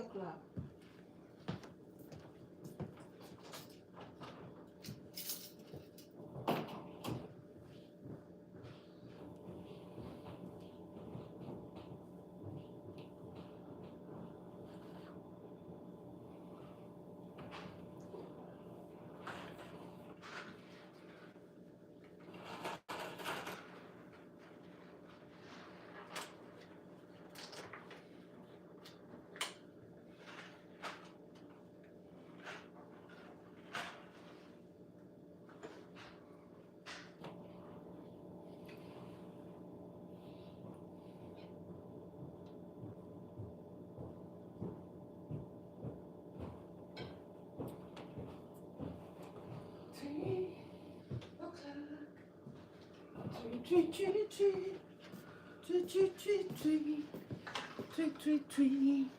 o'clock. Tree.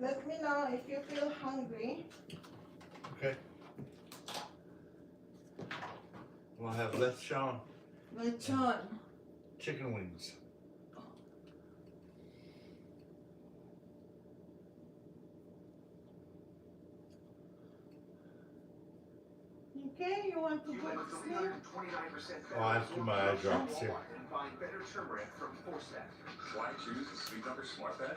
Let me know if you feel hungry. Okay. We'll have lechon. Lechon. Chicken wings. Okay, you want to go to sleep? Oh, I have to do my eye drops here. Find better turmeric from Forstat. Why choose the Sleep Number Smart Bed?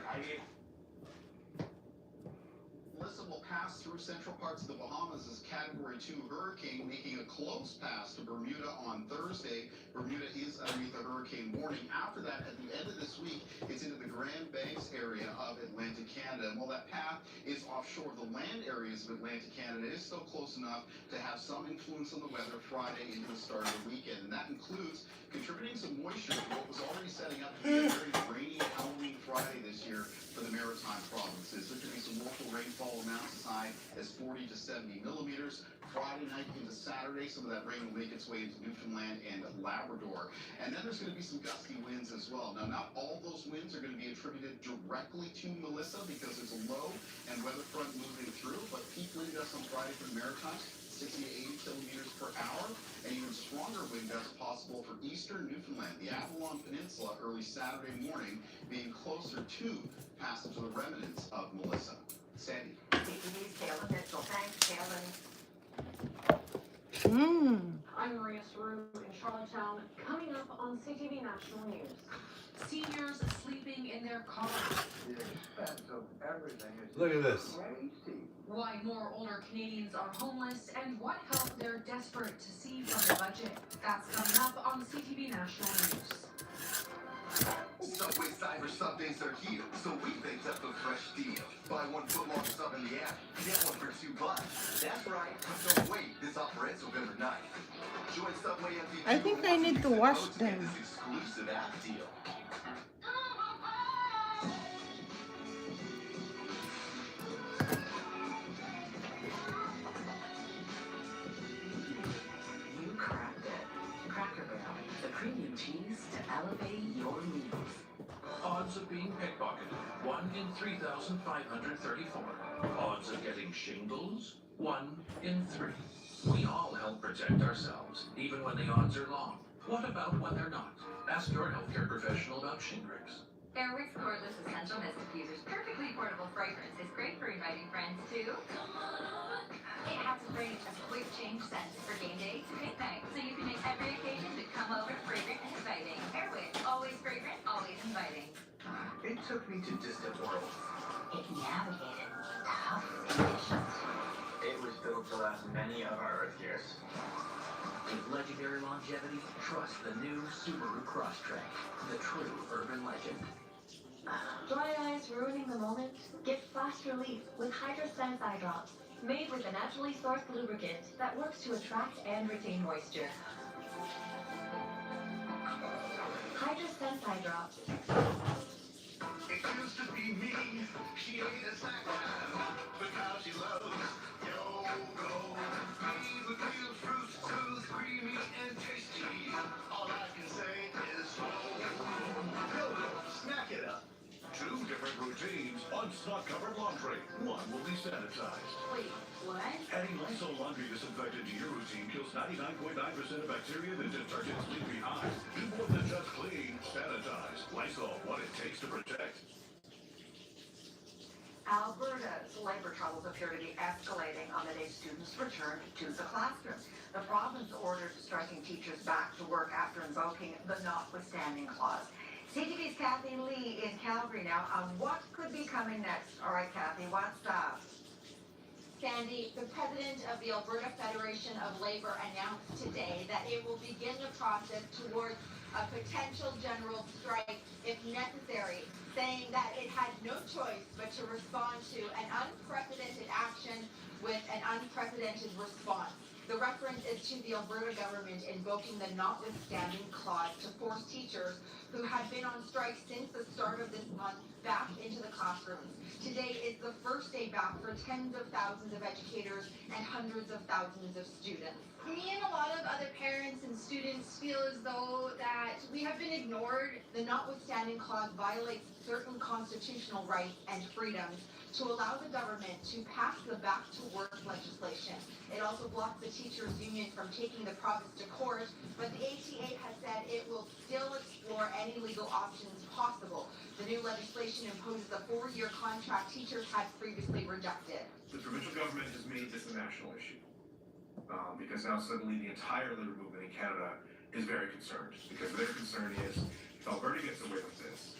Melissa will pass through central parts of the Bahamas as Category 2 hurricane, making a close pass to Bermuda on Thursday. Bermuda is underneath a hurricane warning. After that, at the end of this week, it's into the Grand Banks area of Atlantic Canada. And while that path is offshore, the land areas of Atlantic Canada is still close enough to have some influence on the weather Friday into the start of the weekend. And that includes contributing some moisture to what was already setting up to be a very rainy Halloween Friday this year for the maritime provinces. There could be some local rainfall amounts as high as 40 to 70 millimeters. Friday night into Saturday, some of that rain will make its way into Newfoundland and Labrador. And then there's going to be some gusty winds as well. Now, not all those winds are going to be attributed directly to Melissa because there's a low and weather front moving through, but peak wind gusts on Friday for the Maritimes, 60 to 80 kilometers per hour, and even stronger wind gusts possible for eastern Newfoundland, the Avalon Peninsula, early Saturday morning, being closer to passage of the remnants of Melissa. Sandy. CTV's Taylor Mitchell. Thanks, Taylor. I'm Maria Saru in Charlottetown. Coming up on CTV National News. Seniors sleeping in their cars. The expense of everything is Look at this. crazy. Why more older Canadians are homeless and what help they're desperate to see from the budget. That's coming up on CTV National News. Subway Cyber Sub Days are here, so we baked up a fresh deal. Buy one footlong sub in the app, get one for $2. That's right. Don't wait. This offer ends November 9th. Join Subway MVP. I think I need to wash to get them. this exclusive app deal. You cracked it. Cracker Barrel, the premium cheese to elevate your meals. Odds of being pickpocketed, 1 in 3,534. Odds of getting shingles, 1 in 3. We all help protect ourselves, even when the odds are long. What about when they're not? Ask your healthcare professional about Shingrix. Airwick's cordless essential mist diffuser's perfectly portable fragrance is great for inviting friends too. It has a range of quick change scents for game day to midnight, so you can make every occasion become over fragrant and inviting. Airwick, always fragrant, always inviting. It took me to distant worlds. It navigated tough conditions. It was built to last many of our Earth years. With legendary longevity, trust the new Subaru Crosstrek, the true urban legend. Dry eyes ruining the moment? Get fast relief with Hydra Sense Eye Drops. Made with a naturally sourced lubricant that works to attract and retain moisture. Hydra Sense Eye Drops. It used to be me. She ate a snack time, but now she loves Yo-Go. Made with real fruit, smooth, creamy, and tasty. All I can say is Yo-Go. Snack it up. Two different routines on snot-covered laundry. One will be sanitized. Wait, what? Adding Lysol laundry disinfectant to your routine kills 99.9% of bacteria that detergents leave behind. Do more than just clean, sanitize. Lysol, what it takes to protect. Alberta's labor troubles appear to be escalating on the day students returned to the classroom. The province ordered striking teachers back to work after invoking the notwithstanding clause. CTV's Kathy Lee in Calgary now on what could be coming next. All right, Kathy, what's up? Sandy, the president of the Alberta Federation of Labor announced today that it will begin the process towards a potential general strike if necessary, saying that it had no choice but to respond to an unprecedented action with an unprecedented response. The reference is to the Alberta government invoking the notwithstanding clause to force teachers who had been on strike since the start of this month back into the classrooms. Today is the first day back for tens of thousands of educators and hundreds of thousands of students. Me and a lot of other parents and students feel as though that we have been ignored. The notwithstanding clause violates certain constitutional rights and freedoms to allow the government to pass the back to work legislation. It also blocks the teachers union from taking the province to court, but the ATA has said it will still explore any legal options possible. The new legislation imposes a 4-year contract teachers had previously rejected. The provincial government has made this a national issue. Because now suddenly the entire labor movement in Canada is very concerned. Because their concern is, if Alberta gets away with this,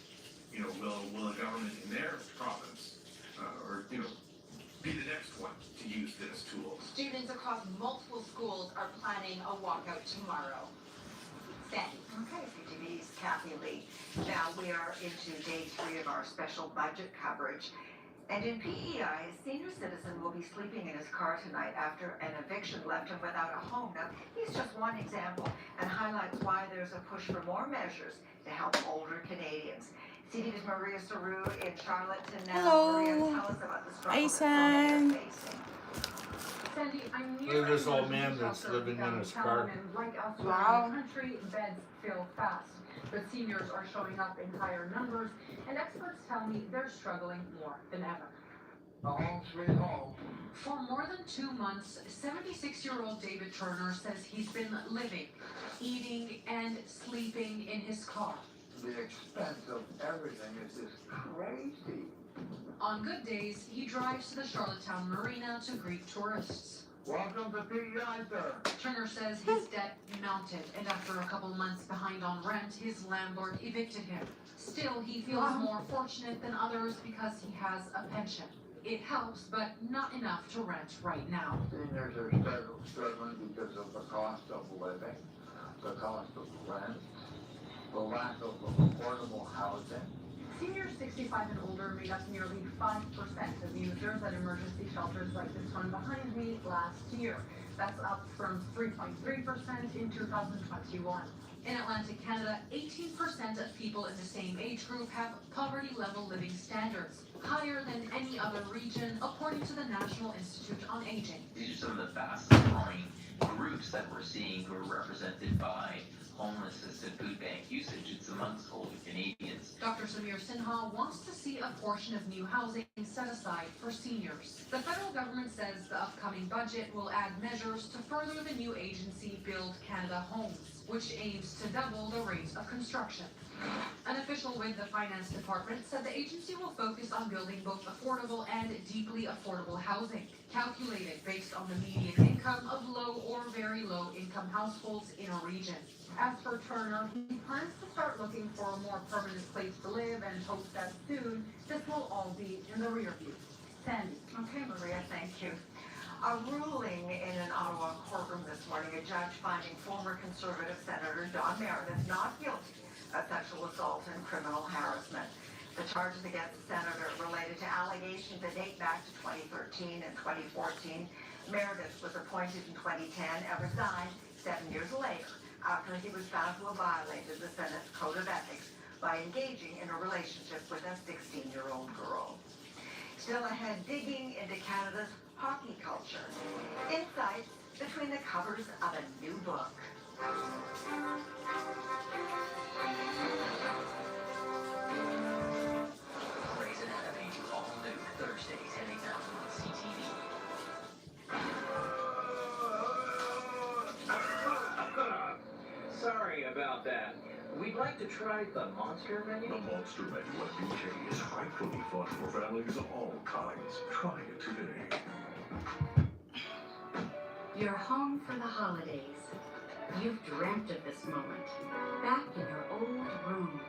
will a government in their province, be the next one to use this tool? Students across multiple schools are planning a walkout tomorrow. Sandy. Okay, CTV's Kathy Lee. Now we are into day 3 of our special budget coverage. And in PEI, a senior citizen will be sleeping in his car tonight after an eviction left him without a home. Now, he's just one example and highlights why there's a push for more measures to help older Canadians. CTV's Maria Saru in Charlottetown now. Hello. Maria, tell us about the struggle Hi, that some are San. facing. Sandy, I'm Look near at this an old man emergency that's shelter living in his downtown, car. and like elsewhere Wow. in the country, beds fill fast. But seniors are showing up in higher numbers, and experts tell me they're struggling more than ever. Home sweet home. For more than 2 months, 76-year-old David Turner says he's been living, eating, and sleeping in his car. The expense of everything is just crazy. On good days, he drives to the Charlottetown Marina to greet tourists. Welcome to PEI, sir. Turner says his debt mounted, and after a couple months behind on rent, his landlord evicted him. Still, he feels more fortunate than others because he has a pension. It helps, but not enough to rent right now. Seniors are struggling because of the cost of living, the cost of rent, the lack of affordable housing. Seniors 65 and older made up nearly 5% of users at emergency shelters like this one behind me last year. That's up from 3.3% in 2021. In Atlantic Canada, 18% of people in the same age group have poverty-level living standards, higher than any other region, according to the National Institute on Aging. These are some of the fastest growing groups that we're seeing who are represented by homelessness and food bank usage. It's amongst older Canadians. Dr. Samir Sinha wants to see a portion of new housing set aside for seniors. The federal government says the upcoming budget will add measures to further the new agency Build Canada Homes, which aims to double the rate of construction. An official with the finance department said the agency will focus on building both affordable and deeply affordable housing, calculated based on the median income of low or very low income households in a region. As for Turner, he plans to start looking for a more permanent place to live and hopes that soon this will all be in the rear view. Sandy. Okay, Maria, thank you. A ruling in an Ottawa courtroom this morning, a judge finding former Conservative Senator Don Meredith not guilty of sexual assault and criminal harassment. The charges against the senator related to allegations that date back to 2013 and 2014. Meredith was appointed in 2010 and resigned 7 years later after he was found to have violated the Senate's Code of Ethics by engaging in a relationship with a 16-year-old girl. Still ahead, digging into Canada's hockey culture. Insights between the covers of a new book. Grey's Anatomy, all new Thursdays at 8 on CTV. Sorry about that. We'd like to try the monster menu. The Monster Menu at BK is frightfully fun for families of all kinds. Try it today. You're home for the holidays. You've dreamt of this moment, back in your old room.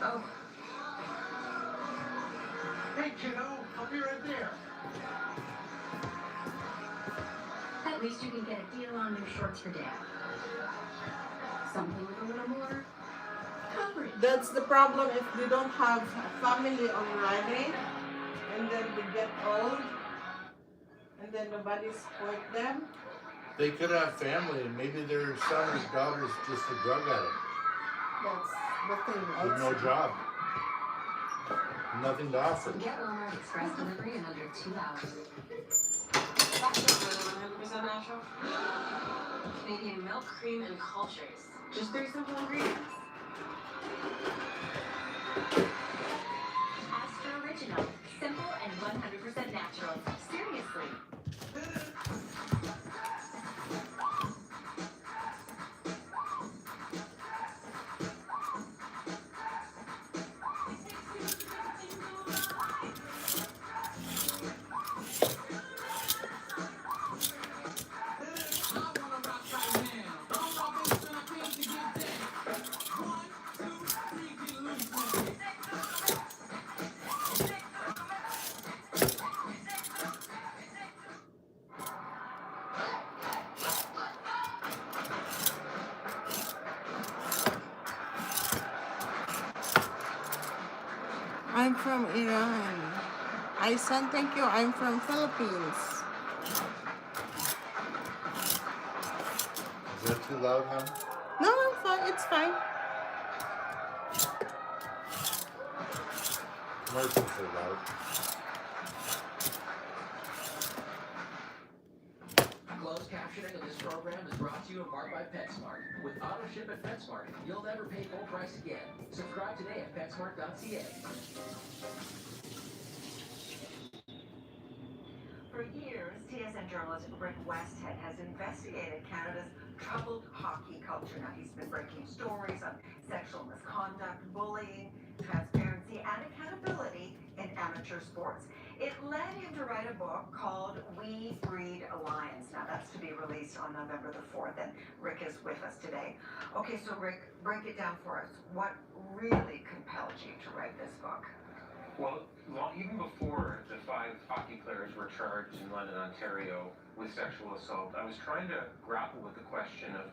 Oh. Hey, kiddo, I'll be right there. At least you can get a deal on new shorts for Dad. Something with a little more coverage. That's the problem if they don't have a family already, and then they get old, and then nobody support them. They could have family, and maybe their son or daughter's just a drug addict That's the thing. with no job, nothing to offer. Get Walmart Express delivery in under 2 hours. That's not really 100% natural. Canadian milk, cream, and cultures. Just 3 simple ingredients. Astra Original. Simple and 100% natural. Seriously. I'm from Iran. Aisan, thank you. I'm from Philippines. Is that too loud, hon? No, I'm fine. It's fine. Commercials are loud. Closed captioning of this program is brought to you in part by PetSmart. With auto ship at PetSmart, you'll never pay full price again. Subscribe today at PetSmart.ca. For years, TSN journalist Rick Westhead has investigated Canada's troubled hockey culture. Now, he's been breaking stories of sexual misconduct, bullying, transparency, and accountability in amateur sports. It led him to write a book called We Breed Lions. Now, that's to be released on November the 4th, and Rick is with us today. Okay, so Rick, break it down for us. What really compelled you to write this book? Well, even before the 5 hockey players were charged in London, Ontario with sexual assault, I was trying to grapple with the question of,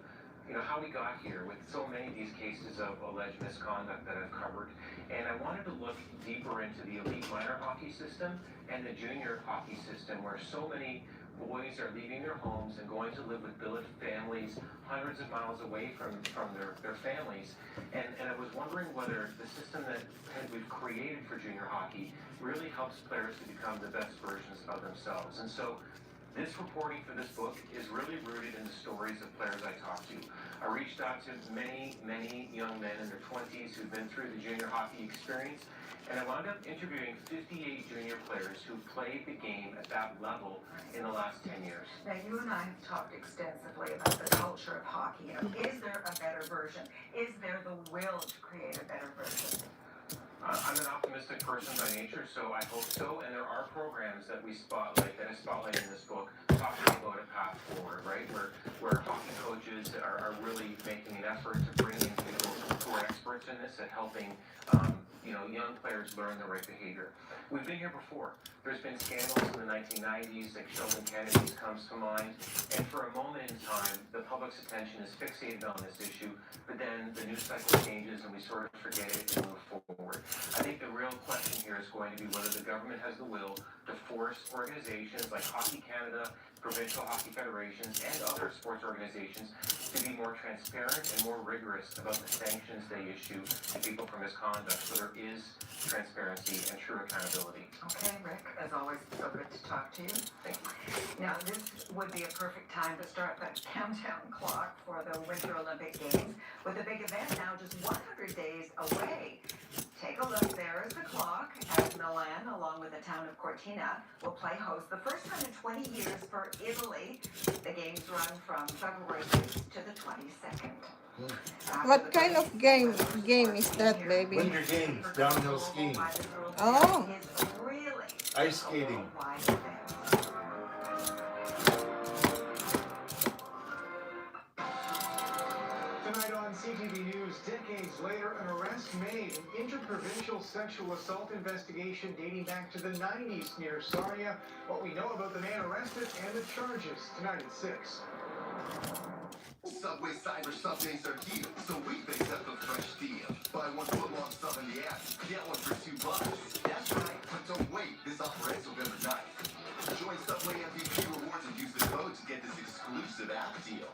how we got here with so many of these cases of alleged misconduct that I've covered. And I wanted to look deeper into the elite minor hockey system and the junior hockey system, where so many boys are leaving their homes and going to live with billet families hundreds of miles away from their families. And I was wondering whether the system that we've created for junior hockey really helps players to become the best versions of themselves. And so this reporting for this book is really rooted in the stories of players I talked to. I reached out to many, many young men in their 20s who've been through the junior hockey experience, and I wound up interviewing 58 junior players who played the game at that level in the last 10 years. Now, you and I have talked extensively about the culture of hockey. Is there a better version? Is there the will to create a better version? I'm an optimistic person by nature, so I hope so. And there are programs that we spotlight, that I spotlight in this book, talking about a path forward, right? Where hockey coaches are really making an effort to bring in people who are experts in this at helping young players learn the right behavior. We've been here before. There's been scandals in the 1990s, like Sheldon Kennedy's comes to mind, and for a moment in time, the public's attention is fixated on this issue, but then the news cycle changes and we sort of forget it and move forward. I think the real question here is going to be whether the government has the will to force organizations like Hockey Canada, provincial hockey federations, and other sports organizations to be more transparent and more rigorous about the sanctions they issue to people for misconduct, so there is transparency and true accountability. Okay, Rick, as always, so good to talk to you. Now, this would be a perfect time to start that countdown clock for the Winter Olympic Games, with the big event now just 100 days away. Take a look, there is the clock, as Milan, along with the town of Cortina, will play host the first time in 20 years for Italy. The games run from February 6th to the 22nd. What kind of game is that, baby? Winter Games, downhill skiing, Oh, ice skating. Tonight on CTV News, decades later, an arrest made. An interprovincial sexual assault investigation dating back to the 90s near Sarnia. What we know about the man arrested and the charges tonight at 6. Subway Cyber Sub Days are here, so we fixed up a fresh deal. Buy one foot-long sub in the app, get one for $2. That's right, but don't wait, this offer ends November 9th. Join Subway MVP Rewards and use the code to get this exclusive app deal.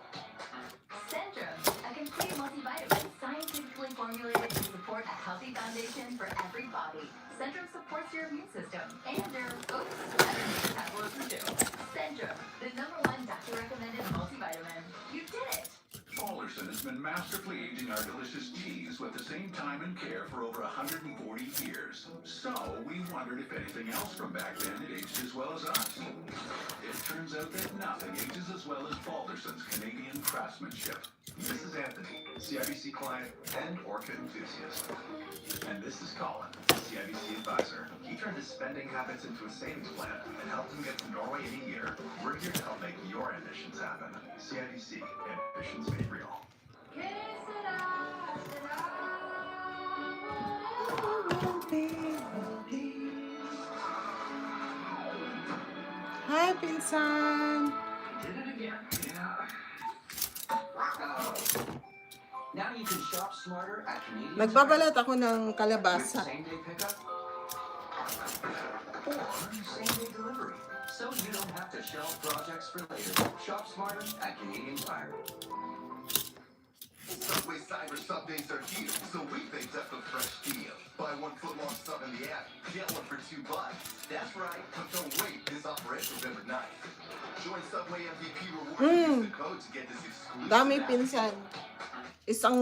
Centrum, a complete multivitamin scientifically formulated to support a healthy foundation for every body. Centrum supports your immune system and your metabolism too. Centrum, the #1 doctor-recommended multivitamin. You did it! Balderson has been masterfully aging our delicious cheese with the same time and care for over 140 years. So we wondered if anything else from back then had aged as well as us. It turns out that nothing ages as well as Balderson's Canadian craftsmanship. This is Anthony, CIBC client and orchid enthusiast. And this is Colin, CIBC advisor. He turned his spending habits into a savings plan and helped him get to Norway in a year. We're here to help make your ambitions happen. CIBC, ambitions made real. hi, pinsan. Did it again. Yeah. Now you can shop smarter at Canadian Nagbabalat ako ng kalabasa. same-day pickup or same-day delivery, so you don't have to shelve projects for later. Shop smarter at Canadian Tire. Subway Cyber Sub Days are here, so we fixed up a fresh deal. Buy one foot-long sub in the app, get one for $2. That's right, but don't wait, this offer ends November 9th. Join Subway MVP Rewards and use the code to get this exclusive Dami app. pinsan. Isang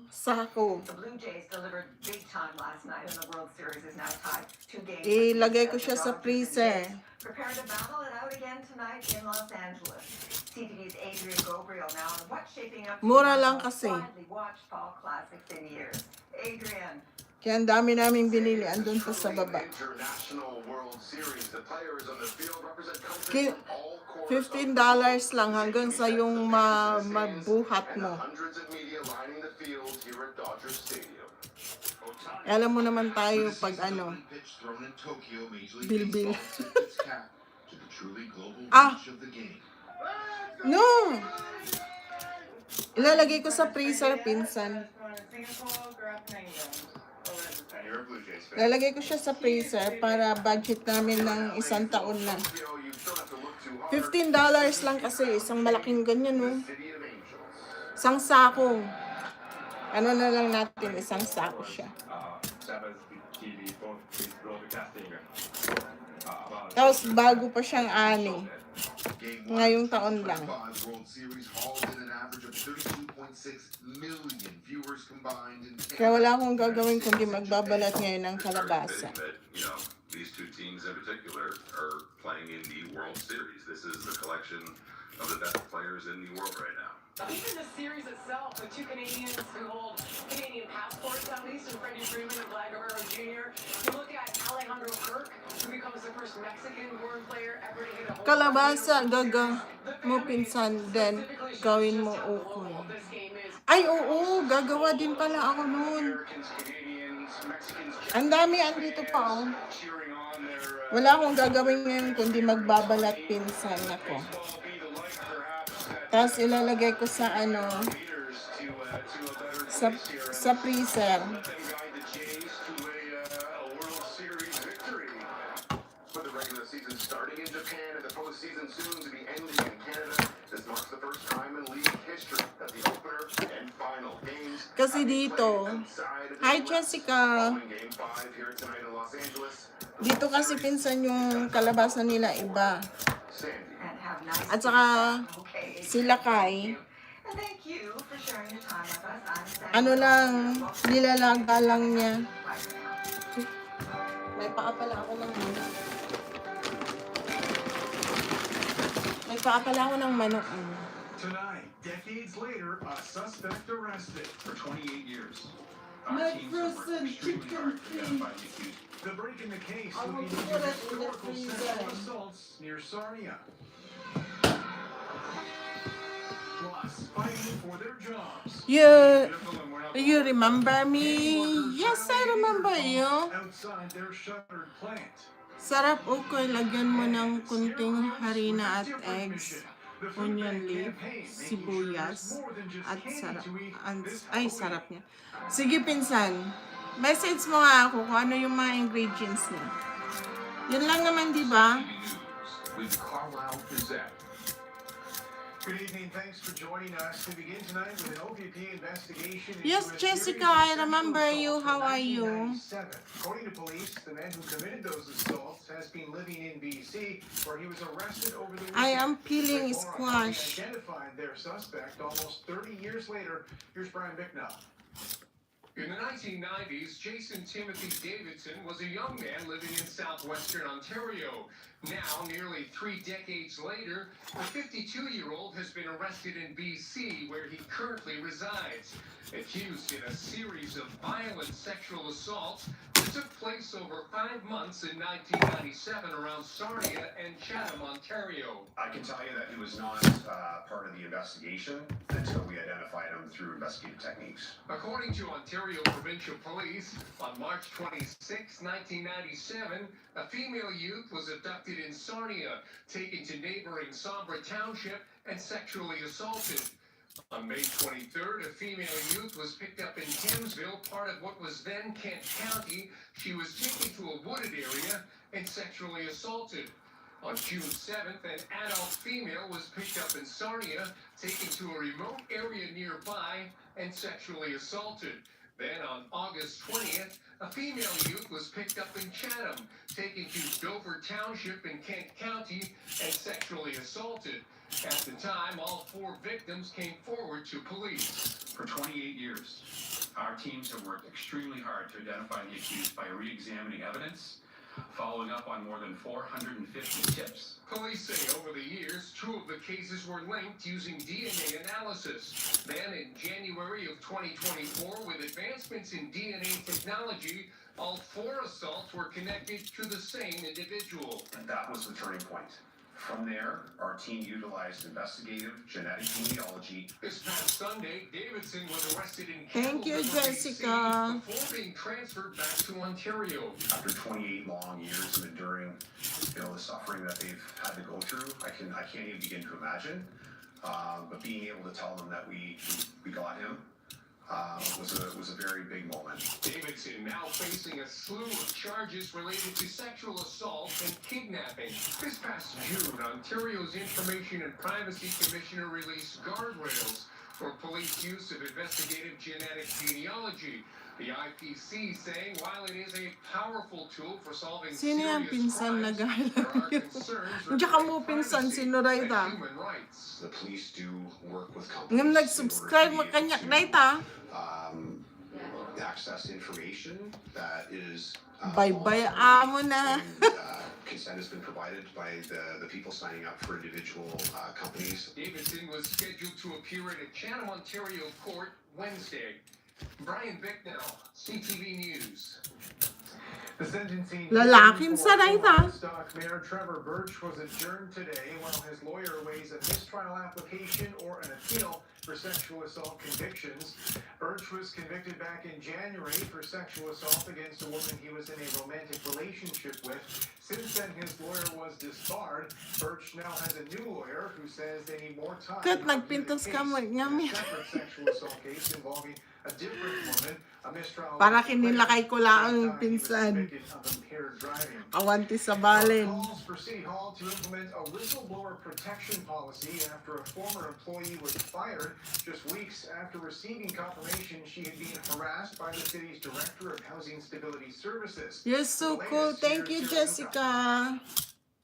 sako. The Blue Jays delivered big time last night, and the World Series is now tied 2 games. Ilagay ko siya sa freezer. Prepare to battle it out again tonight in Los Angeles. CTV's Adrian Gabriel now on what's shaping up to Mura be lang the most kasi. widely watched fall classics in years. Adrian. Kaya ang dami naming binili. Andun pa sa baba. International World Series, the players on the field represent countries from all $15 lang hanggang sa yung mabuhat mo. hundreds of media lining the field here at Dodger Stadium. Alam mo naman tayo pag ano, Pitch thrown in Tokyo, Major League bilbil. Baseball tips its cap to the truly global Ah! reach of the game. No! Ilalagay ko sa freezer, pinsan. Ilalagay ko siya sa freezer para budget namin ng isang taon na. $15 lang kasi, isang malaking ganyan, no? Isang sako. Ano na lang natin, isang sako siya. Tapos bago pa siyang ani. Ngayong taon lang. Kaya wala akong gagawin kundi magbabalat ngayon ng kalabasa. These two teams in particular are playing in the World Series. This is the collection of the best players in the world right now. Even the series itself, the two Canadians who hold Canadian passports, at least, and Freddie Freeman and Vlad Guerrero Jr. You look at Alejandro Kirk, who becomes the first Mexican-born player ever to hit a home run. Kalabasa, gaga mo pinsan, then gawin mo ukol. Ay, oo, gagawa din pala ako noon. Ang dami andito pa, oh. Wala akong gagawin ngayon kundi magbabalat pinsan ako. Tapos ilalagay ko sa ano, sa freezer. With the regular season starting in Japan and the postseason soon to be ending in Canada, this marks the first time in league history that the opener and final games Kasi dito, hi Jessica. Game 5 here tonight in Los Angeles. Dito kasi pinsan yung kalabasan nila iba. At saka sila Kai, ano lang, nilalaga lang niya. May paa pala ako ng manok. May paa pala ako ng manok. Tonight, decades later, a suspect arrested For 28 years. McPherson chicken feet. The break in the case I will looking put into it in the historical freezer. sexual assaults near Sarnia. Plus, fighting for their jobs. You remember me? Yes, I remember you. Outside their shuttered plant. Sarap ukoy, lagyan mo ng kunting harina at eggs, onion leaf, sibuyas, at sarap. Ay, sarap niya. Sige, pinsan. Message mo nga ako kung ano yung mga ingredients niya. Yun lang naman, di ba? With Carlisle Gazette. Good evening. Thanks for joining us. We begin tonight with an OPP investigation. Yes, Jessica, I remember you. How are you? According to police, the man who committed those assaults has been living in BC, where he was arrested over the weekend. I am peeling squash. Identified their suspect almost 30 years later. Here's Brian Bicknell. In the 1990s, Jason Timothy Davidson was a young man living in southwestern Ontario. Now, nearly 3 decades later, the 52-year-old has been arrested in BC, where he currently resides, accused in a series of violent sexual assaults that took place over 5 months in 1997 around Sarnia and Chatham, Ontario. I can tell you that he was not part of the investigation until we identified him through investigative techniques. According to Ontario Provincial Police, on March 26, 1997, a female youth was abducted in Sarnia, taken to neighboring Sombra Township, and sexually assaulted. On May 23rd, a female youth was picked up in Thamesville, part of what was then Kent County. She was taken to a wooded area and sexually assaulted. On June 7th, an adult female was picked up in Sarnia, taken to a remote area nearby, and sexually assaulted. Then on August 20th, a female youth was picked up in Chatham, taken to Dover Township in Kent County, and sexually assaulted. At the time, all 4 victims came forward to police. For 28 years, our teams have worked extremely hard to identify the accused by re-examining evidence, following up on more than 450 tips. Police say over the years, 2 of the cases were linked using DNA analysis. Then in January of 2024, with advancements in DNA technology, all 4 assaults were connected to the same individual. And that was the turning point. From there, our team utilized investigative genetic genealogy. This past Sunday, Davidson was arrested in Thank you, Jessica. before being transferred back to Ontario. After 28 long years of enduring, the suffering that they've had to go through, I can't even begin to imagine. But being able to tell them that we got him was a very big moment. Davidson now facing a slew of charges related to sexual assault and kidnapping. This past June, Ontario's Information and Privacy Commissioner released guardrails for police use of investigative genetic genealogy. The IPC saying while it is a powerful tool for solving Sino yung serious pinsan na crimes, gala there are niyo? concerns Diyan ka regarding mo pinsan, privacy sino and Rayta? human rights. The police do work with companies Ngam nag-subscribe mo kanyak Rayta. access information that is Bye-bye amo na. consent has been provided by the people signing up for individual companies. Davidson was scheduled to appear at a Chatham, Ontario court Wednesday. Brian Bicknell, CTV News. The sentencing Lalaking saray ta. Stock Mayor Trevor Birch was adjourned today while his lawyer weighs a mistrial application or an appeal for sexual assault convictions. Birch was convicted back in January for sexual assault against a woman he was in a romantic relationship with. Since then, his lawyer was disbarred. Birch now has a new lawyer who says they need more time Kat, to review the nagpintos case ka mo, in a nyami. separate sexual assault case involving a different woman. A mistrial Para was kinilakay ko lang ang declared. He was pinsan. convicted of impaired driving. Awanti sa balin. Calls for City Hall to implement a whistleblower protection policy after a former employee was fired just weeks after receiving confirmation she had been harassed by the city's Director of Housing Stability Services. You're so cool. Thank you, Jessica.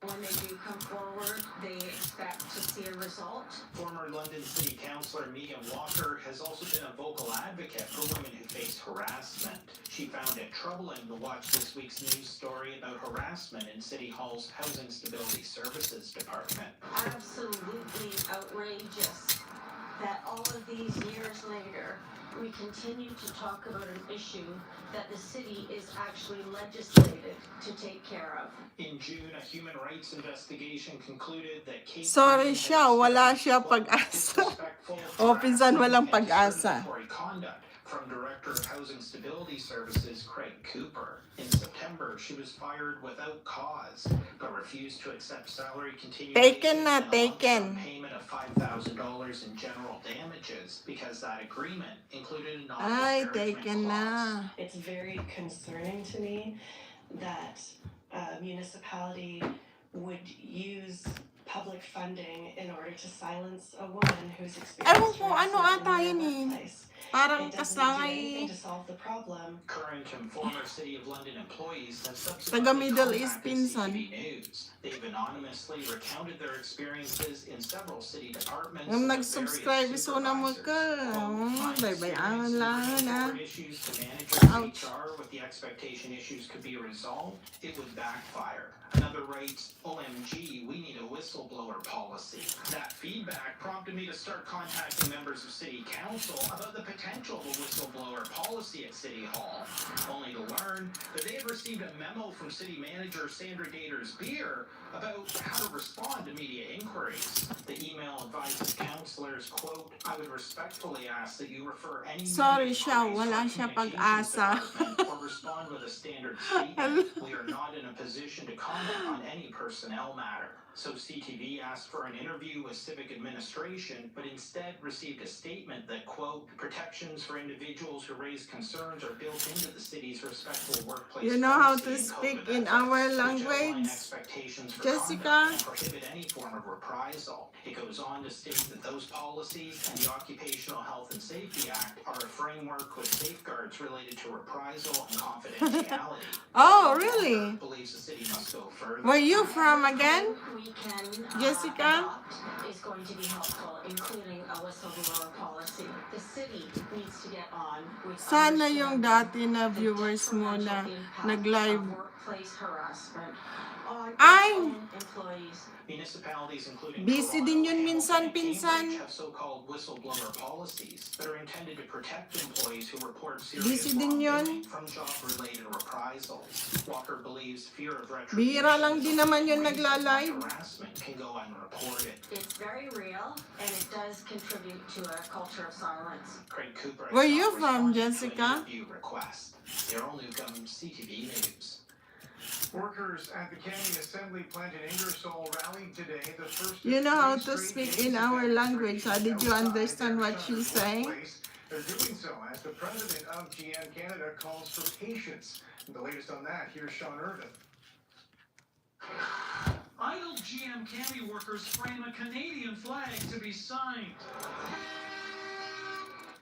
When they do come forward, they expect to see a result. Former London City Councillor Megan Walker has also been a vocal advocate for women who face harassment. She found it troubling to watch this week's news story about harassment in City Hall's Housing Stability Services Department. Absolutely outrageous that all of these years later, we continue to talk about an issue that the city is actually legislated to take care of. In June, a human rights investigation concluded that Kate Sorry siya, wala siya pag-asa. O, pinsan walang pag-asa. conduct from Director of Housing Stability Services Craig Cooper. In September, she was fired without cause, but refused to accept salary continuation Taken na, and a lump taken. sum payment of $5,000 in general damages because that agreement included an Ay, non-disparagement taken clause. It's very concerning to me that a municipality would use public funding in order to silence a woman who's Ewan experienced ko, ano harassment ata in yun their eh. workplace. Parang It doesn't do kasangay. anything to solve the problem. Current and former City of London employees have Taga subsequently Middle East contacted pinsan. CTV News. They've anonymously recounted their experiences in several city departments. Yung and with nag-subscribe, various so na mo ka. Bye-bye, lang na. Report issues to managers Ouch. HR with the expectation issues could be resolved, it would backfire. Another writes, OMG, we need a whistleblower policy. That feedback prompted me to start contacting members of City Council about the potential of a whistleblower policy at City Hall, only to learn that they had received a memo from City Manager Sandra Daters-Beer about how to respond to media inquiries. The email advises councillors, quote, I would respectfully ask that you refer any Sorry media siya, inquiries wala to siya Communications pag-asa. Department or respond with a standard statement. We are not in a position to comment on any personnel matter. So CTV asked for an interview with Civic Administration, but instead received a statement that, quote, protections for individuals who raise concerns are built into the city's respectful workplace You know how policy to and speak code of in ethics, our which language, outline expectations for Jessica? conduct and prohibit any form of reprisal. It goes on to state that those policies and the Occupational Health and Safety Act are a framework with safeguards related to reprisal and confidentiality. Oh, really? Believes the city must go further. Where you from again? We can Jessica? adopt is going to be helpful, including a whistleblower policy. The city needs to get on with Sana yung understanding dati na the viewers mo na detrimental impact nag-live. of workplace harassment on Ay! its own employees. Municipalities including Busy Toronto, din yun Hamilton, minsan, and pinsan. Cambridge have so-called whistleblower policies that are intended to protect employees who report serious Busy din yun. wrongdoing from job-related reprisals. Walker believes fear of Bihira lang din naman yung retribution nagla-live. harassment can go unreported. It's very real, and it does contribute to a culture of silence. Craig Cooper has Where not you from, responded to an Jessica? interview request. Daryl Newcomb, CTV News. Workers at the County Assembly plant in Ingersoll rallied today. The first of You know how three to straight speak days in of our demonstrations language. How did you outside understand what their she's sheltered saying? workplace. They're doing so as the president of GM Canada calls for patience. The latest on that, here's Sean Irvin. Idle GM Candy workers frame a Canadian flag to be signed.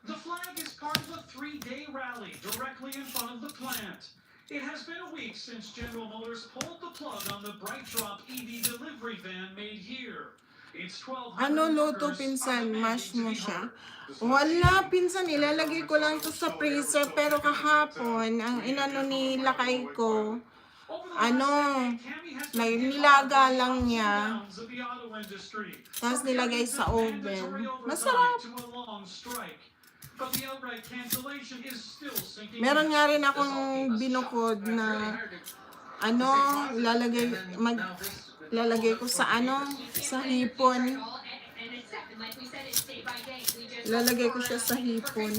The flag is part of a 3-day rally directly in front of the plant. It has been a week since General Motors pulled the plug on the BrightDrop EV delivery van made here. It's 1,200 Ano luto, workers pinsan? are Mash mo demanding to be siya? heard. Wala, pinsan. Ilalagay ko lang to sa freezer. Pero kahapon, ang inano ni lakay ko, ano, nilaga lang niya. Tapos nilagay sa oven. Masarap. Meron nga rin akong binukod na ano, lalagay ko sa ano, sa hipon. Ilalagay ko siya sa hipon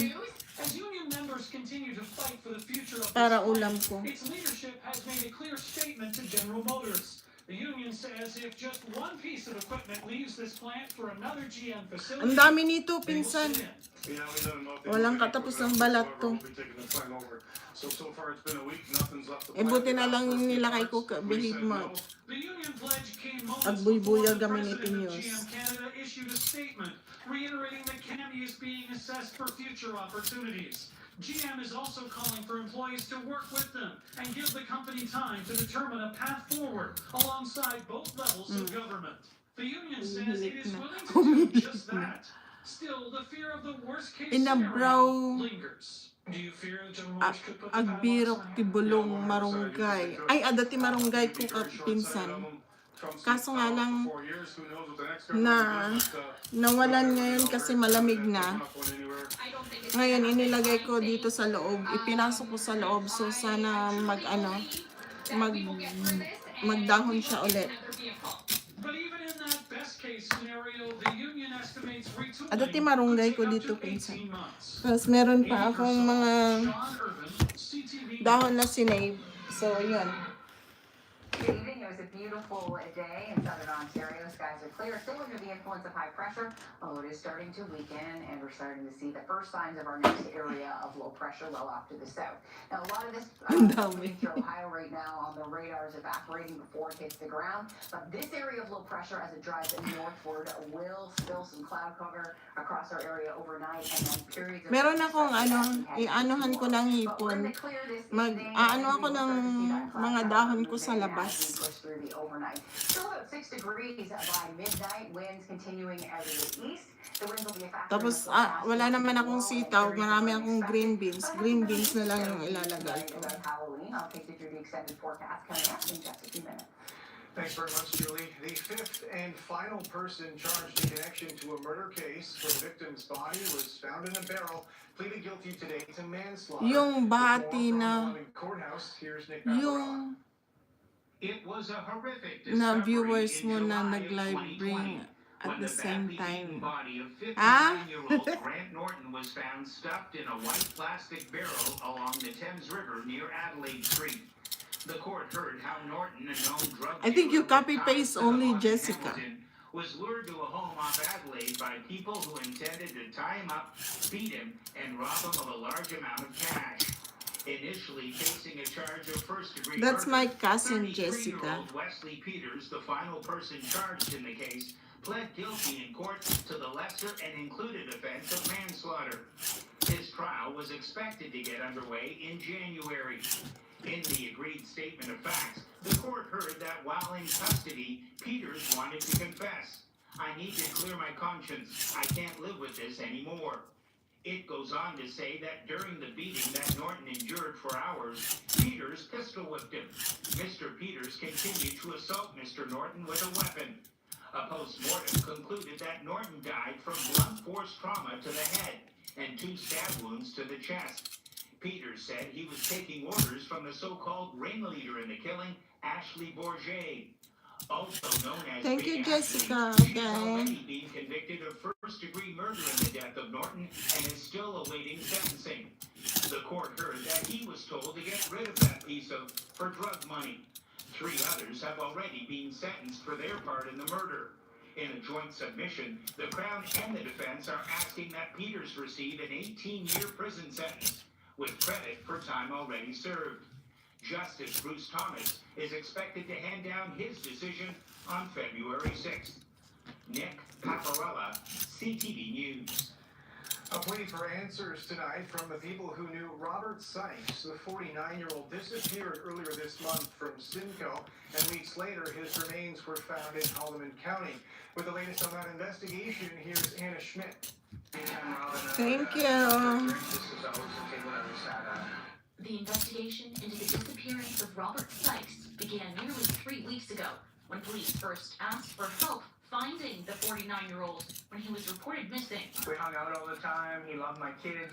As union members continue to fight for the future of para this ulam plant, ko. its leadership has made a clear statement to General Motors. The union says if just one piece of equipment leaves this plant for another GM facility, Ang dami nito, they will pinsan. sit in. Walang katapos ng balat to. Buti na lang yung nilakay ko believe mo. The union pledge came moments Agbuybuya before gamin the ito president of news. GM Canada issued a statement reiterating that Kennedy is being assessed for future opportunities. GM is also calling for employees to work with them and give the company time to determine a path forward alongside both levels of government. The union says it is willing to do just that. Still, the fear of the worst case Inabraw. scenario lingers. Do you fear that General Motors could put the Agbirok padlocks on? ti bulong marunggay. Ay, adati marunggay ko pinsan. Kaso nga lang na nawalan ngayon kasi malamig na. Ngayon inilagay ko dito sa loob. Ipinasok ko sa loob. So sana magdahon siya ulit. But even in that best case scenario, the union estimates retooling Adati marunggay ko could dito take up to 18 pinsan. months. Tapos meron pa akong mga Sean Urban, CTV dahon na sinave. So yun. Good evening. It was a beautiful day in southern Ontario. Skies are clear, still under the influence of high pressure, although it is starting to weaken, and we're starting to see the first signs of our next area of low pressure well off to the south. Now, a lot of this moving through Ohio right now on the radar is evaporating before it hits the ground, but this area of low pressure as it drives northward will spill some cloud cover across our area overnight, and then periods of Meron akong ianuhan ko ng hipon. Ano ako ng mga dahon ko sa labas. through the overnight. Still about 6 degrees by midnight. Winds continuing out of the east. The winds will be a factor. Tapos wala naman akong sitaw. Marami akong green beans. Green beans na lang yung ilalagay ko. Halloween. I'll take you through the extended forecast coming up in just a few minutes. Thanks very much, Julie. The fifth and final person charged in connection to a murder case where the victim's body was found in a barrel pleaded guilty today to manslaughter. Yung bati na Courthouse. Here's Nick yung It was a horrific na discovery viewers in mo na July of nag-live bring 2020 at when the same badly time. beaten body of Ah? 59-year-old Grant Norton was found stuffed in a white plastic barrel along the Thames River near Adelaide Street. The court heard how Norton, a known drug I think you dealer with copy-paste ties to the only mob in Jessica. Hamilton, was lured to a home off Adelaide by people who intended to tie him up, beat him, and rob him of a large amount of cash. Initially facing a charge of first-degree That's murder, my cousin, Jessica. 33-year-old Wesley Peters, the final person charged in the case, pled guilty in court to the lesser and included offense of manslaughter. His trial was expected to get underway in January. In the agreed statement of facts, the court heard that while in custody, Peters wanted to confess. I need to clear my conscience. I can't live with this anymore. It goes on to say that during the beating that Norton endured for hours, Peters pistol whipped him. Mr. Peters continued to assault Mr. Norton with a weapon. A post-mortem concluded that Norton died from blunt force trauma to the head and 2 stab wounds to the chest. Peters said he was taking orders from the so-called ringleader in the killing, Ashley Bourget. Also known as Thank you, Big Jessica. Ashley, she's Okay. already been convicted of first-degree murder in the death of Norton and is still awaiting sentencing. The court heard that he was told to get rid of that piece for drug money. 3 others have already been sentenced for their part in the murder. In a joint submission, the Crown and the defense are asking that Peters receive an 18-year prison sentence with credit for time already served. Justice Bruce Thomas is expected to hand down his decision on February 6th. Nick Paparella, CTV News. A plea for answers tonight from the people who knew Robert Sykes. The 49-year-old disappeared earlier this month from Simcoe, and weeks later his remains were found in Haldimand County. With the latest on that investigation, here's Anna Schmidt. Thank you. The investigation into the disappearance of Robert Sykes began nearly 3 weeks ago when police first asked for help finding the 49-year-old when he was reported missing. We hung out all the time. He loved my kids.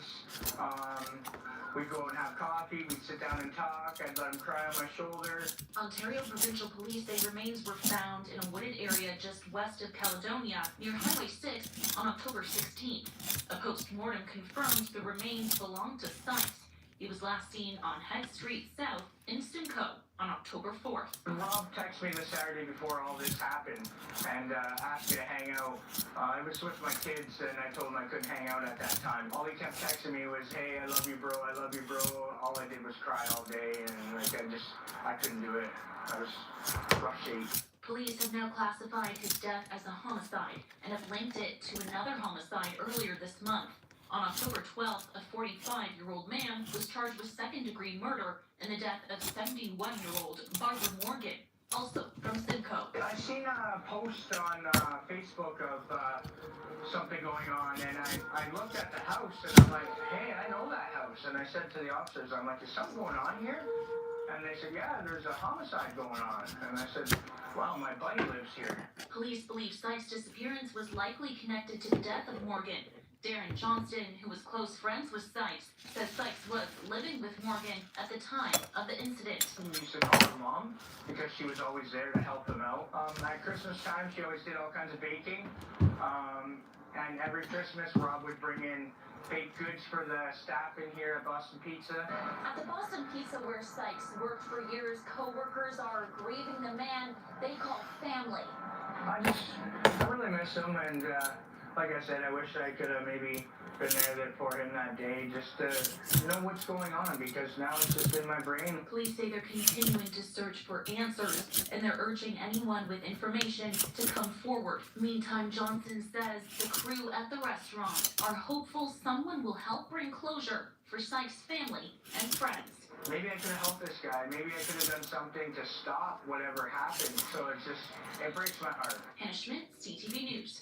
We'd go and have coffee. We'd sit down and talk. I'd let him cry on my shoulder. Ontario Provincial Police say remains were found in a wooded area just west of Caledonia near Highway 6 on October 16th. A post-mortem confirmed the remains belonged to Sykes. He was last seen on Head Street South in Simcoe on October 4th. Rob texted me the Saturday before all this happened and asked me to hang out. I was with my kids and I told him I couldn't hang out at that time. All he kept texting me was, hey, I love you, bro, I love you, bro. All I did was cry all day and I couldn't do it. I was rough shape. Police have now classified his death as a homicide and have linked it to another homicide earlier this month. On October 12th, a 45-year-old man was charged with second-degree murder in the death of 71-year-old Barbara Morgan, also from Simcoe. I seen a post on Facebook of something going on, and I looked at the house, and I'm like, hey, I know that house. And I said to the officers, I'm like, is something going on here? And they said, yeah, there's a homicide going on. And I said, wow, my buddy lives here. Police believe Sykes' disappearance was likely connected to the death of Morgan. Darren Johnston, who was close friends with Sykes, says Sykes was living with Morgan at the time of the incident. He used to call her mom because she was always there to help him out. At Christmas time, she always did all kinds of baking. And every Christmas, Rob would bring in baked goods for the staff in here at Boston Pizza. At the Boston Pizza where Sykes worked for years, co-workers are grieving the man they call family. I really miss him, and like I said, I wish I could have maybe been there for him that day just to know what's going on, because now it's just in my brain. Police say they're continuing to search for answers, and they're urging anyone with information to come forward. Meantime, Johnson says the crew at the restaurant are hopeful someone will help bring closure for Sykes' family and friends. Maybe I could have helped this guy. Maybe I could have done something to stop whatever happened. So it breaks my heart. Hannah Schmidt, CTV News.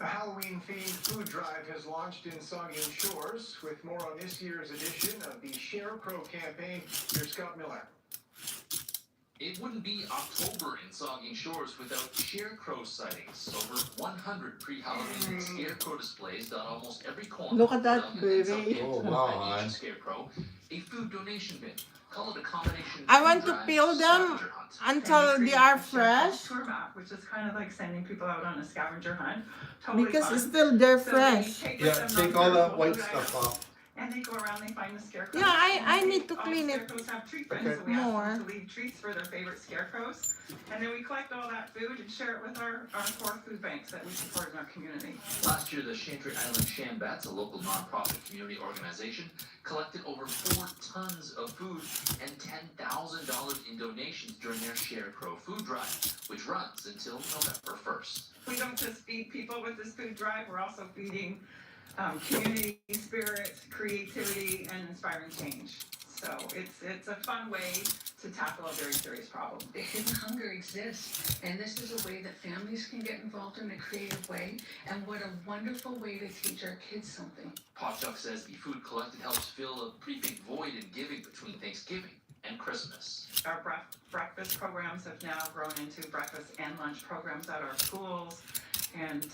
A Halloween-themed food drive has launched in Saugeen Shores. With more on this year's edition of the Scarecrow campaign, here's Scott Miller. It wouldn't be October in Saugeen Shores without scarecrow sightings. Over 100 pre-Halloween scarecrow displays dot almost every corner. Look at that baby. Oh, wow. Scarecrow, a food donation bin. Call it a combination. I want to peel them until they are fresh. Tour map, which is kind of like sending people out on a scavenger hunt. Because fun. it's still they're So fresh. they Yeah, take all that white stuff off. And they go around, they find the scarecrows. Yeah, I And need to all clean the it scarecrows have treat friends, Okay. so we ask more. them to leave treats for their favorite scarecrows. And then we collect all that food and share it with our 4 food banks that we support in our community. Last year, the Chantry Island Shambats, a local nonprofit community organization, collected over 4 tons of food and $10,000 in donations during their Scarecrow food drive, which runs until November 1st. We don't just feed people with this food drive, we're also feeding community spirit, creativity, and inspiring change. So it's a fun way to tackle a very serious problem. The hidden hunger exists, and this is a way that families can get involved in a creative way, and what a wonderful way to teach our kids something. Popchuck says the food collected helps fill a pretty big void in giving between Thanksgiving and Christmas. Our breakfast programs have now grown into breakfast and lunch programs at our schools. And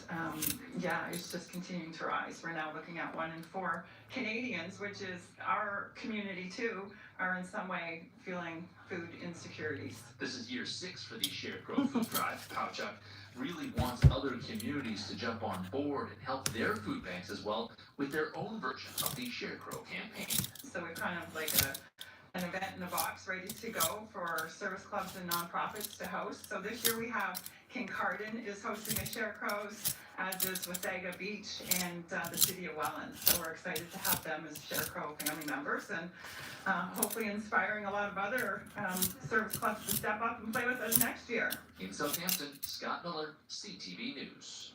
it's just continuing to rise. We're now looking at 1 in 4 Canadians, which is our community too, are in some way feeling food insecurities. This is year 6 for the Scarecrow food drive. Popchuck really wants other communities to jump on board and help their food banks as well with their own version of the Scarecrow campaign. So we're kind of like an event in a box ready to go for service clubs and nonprofits to host. So this year we have Kincardine is hosting a Scarecrows, as is Wasaga Beach and the city of Welland. So we're excited to have them as Scarecrow family members and hopefully inspiring a lot of other service clubs to step up and play with us next year. In Southampton, Scott Miller, CTV News.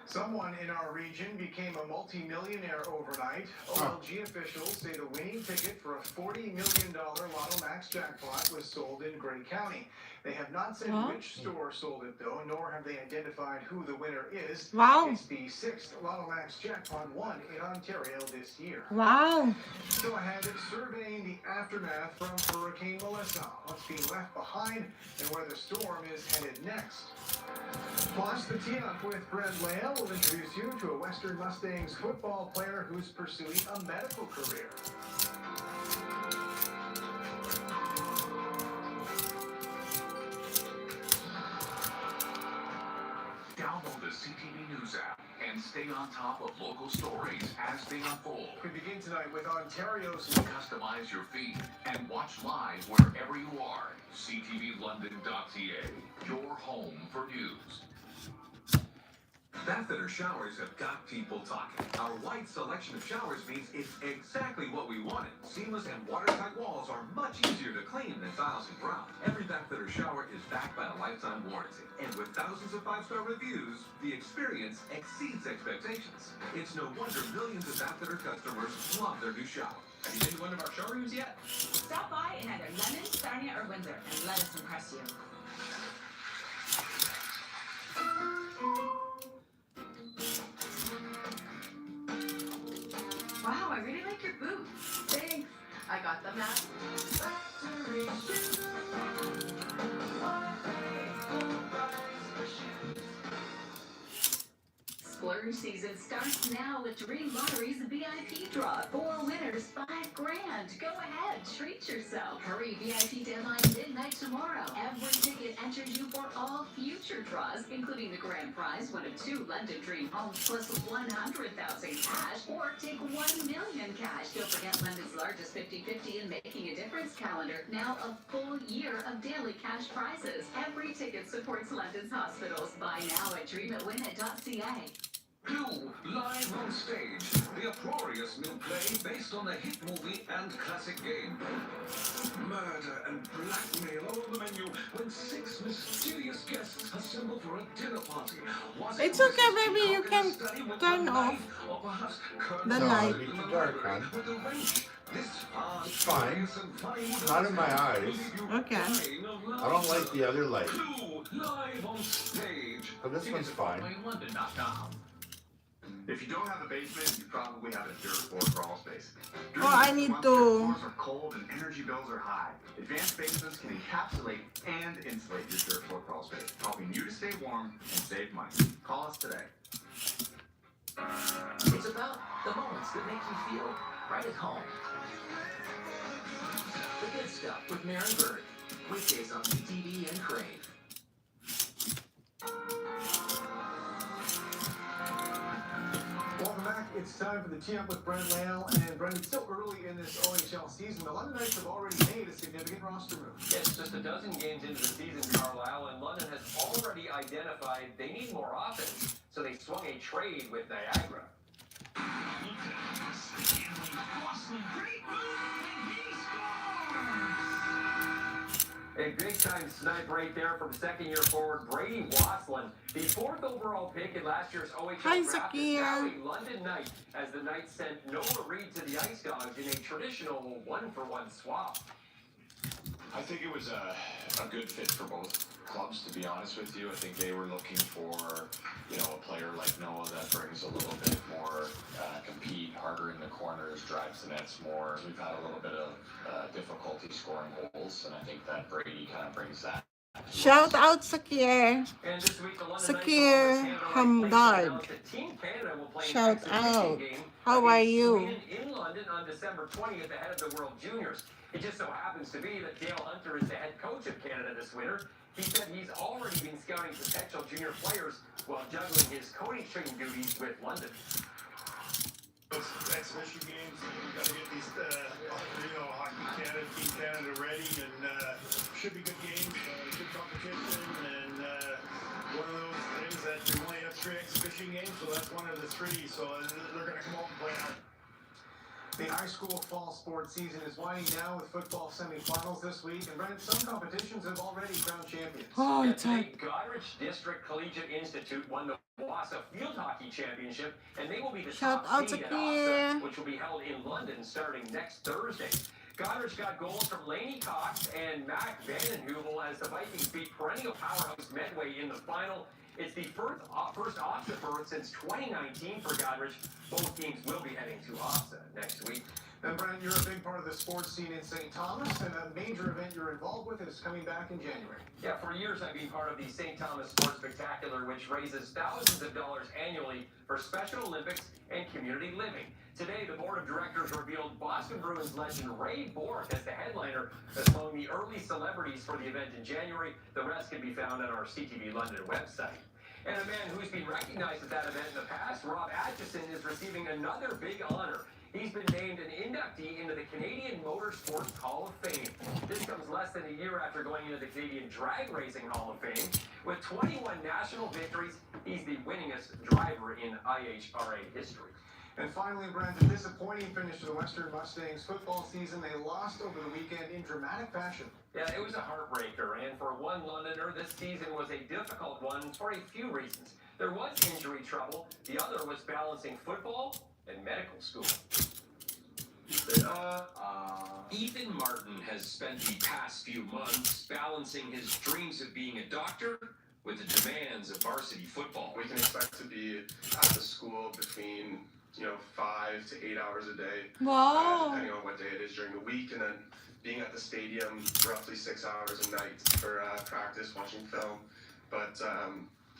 Someone in our region became a multi-millionaire overnight. OLG officials say the winning ticket for a $40 million Lotto Max jackpot was sold in Grey County. They have not said which store sold it, though, nor have they identified who the winner is. Wow. It's the 6th Lotto Max jackpot won in Ontario this year. Wow. So ahead, surveying the aftermath from Hurricane Melissa, what's being left behind, and where the storm is headed next. Plus, the tee-up with Brent Lael will introduce you to a Western Mustangs football player who's pursuing a medical career. Download the CTV News app and stay on top of local stories as they unfold. We begin tonight with Ontario's... Customize your feed and watch live wherever you are. ctvlondon.ca, your home for news. Bathfitter Showers have got people talking. Our wide selection of showers means it's exactly what we wanted. Seamless and watertight walls are much easier to clean than tiles and grout. Every Bathfitter shower is backed by a lifetime warranty. And with thousands of 5-star reviews, the experience exceeds expectations. It's no wonder millions of Bathfitter customers love their new shower. Have you been to one of our showrooms yet? Stop by in either London, Sarnia, or Windsor and let us impress you. Wow, I really like your boots. Thanks. I got them at Splurge season starts now with Dream Lottery's VIP draw. 4 winners, $5 grand. Go ahead, treat yourself. Hurry, VIP deadline midnight tomorrow. Every ticket enters you for all future draws, including the grand prize, one of 2 London Dream homes plus 100,000 cash, or take 1 million cash. Don't forget London's largest 50-50 in Making a Difference calendar. Now a full year of daily cash prizes. Every ticket supports London's hospitals. Buy now at dreamitwinit.ca. Clue, live on stage. The uproarious new play based on the hit movie and classic game. Murder and blackmail all the menu when 6 mysterious guests assemble for a dinner party. It's okay, baby. You can turn off the light. It's too dark, hon. It's fine. Not in my eyes. Okay. I don't like the other light. But this one's fine. If you don't have a basement, you probably have a dirt floor crawl space. Oh, I need Dirt to... floors are cold and energy bills are high. Advanced basements can encapsulate and insulate your dirt floor crawl space, helping you to stay warm and save money. Call us today. It's about the moments that make you feel right at home. The Good Stuff with Maren Bird. Weekdays on CTV and Crave. Welcome back. It's time for the tee-up with Brent Lael. And Brent, it's still early in this OHL season. The London Knights have already made a significant roster move. It's just a dozen games into the season, Carlisle, and London has already identified they need more offense, so they swung a trade with Niagara. A big-time snipe right there from second-year forward Brady Wasslin, the 4th overall pick in last year's OHL Hi, draft, is Zakia. now a London Knight as the Knights sent Noah Reid to the Ice Dogs in a traditional 1-for-1 swap. I think it was a good fit for both clubs, to be honest with you. I think they were looking for, a player like Noah that brings a little bit more compete, harder in the corners, drives the nets more. We've had a little bit of difficulty scoring goals, and I think that Brady kind of brings that. Shout out Sakir. And this week, the London Sakir Hamdard. Team Canada will play Shout an exhibition out. game How are against you? Sweden in London on December 20th ahead of the World Juniors. It just so happens to be that Dale Hunter is the head coach of Canada this winter. He said he's already been scouting potential junior players while juggling his coaching duties with London. Exhibition games, we got to get these, Hockey Canada, Team Canada ready, and should be good games, good competition, and one of those things that we only have 3 exhibition games, so that's one of the 3, so they're going to come out and play hard. The high school fall sports season is winding down with football semifinals this week, and Brent, some competitions have already crowned champions. Oh, it's hard. Today, Goderich District Collegiate Institute won the WASA Field Hockey Championship, and they will be the Shout top out seed to at Pierre. OSA, which will be held in London starting next Thursday. Goderich got goals from Laney Cox and Mac Vandenheuvel as the Vikings beat perennial powerhouse Medway in the final. It's the first OSA berth since 2019 for Goderich. Both teams will be heading to OSA next week. And Brent, you're a big part of the sports scene in St. Thomas, and a major event you're involved with is coming back in January. Yeah, for years I've been part of the St. Thomas Sports Spectacular, which raises thousands of dollars annually for Special Olympics and community living. Today, the board of directors revealed Boston Bruins legend Ray Bourque as the headliner among the early celebrities for the event in January. The rest can be found on our CTV London website. And a man who's been recognized at that event in the past, Rob Atchison, is receiving another big honor. He's been named an inductee into the Canadian Motorsports Hall of Fame. This comes less than a year after going into the Canadian Drag Racing Hall of Fame. With 21 national victories, he's the winningest driver in IHRA history. And finally, Brent, a disappointing finish to the Western Mustangs football season. They lost over the weekend in dramatic fashion. Yeah, it was a heartbreaker, and for one Londoner, this season was a difficult one for a few reasons. There was injury trouble. The other was balancing football and medical school. Ethan Martin has spent the past few months balancing his dreams of being a doctor with the demands of varsity football. We can expect to be at the school between 5 to 8 hours a day, Wow. depending on what day it is during the week, and then being at the stadium roughly 6 hours a night for practice, watching film. But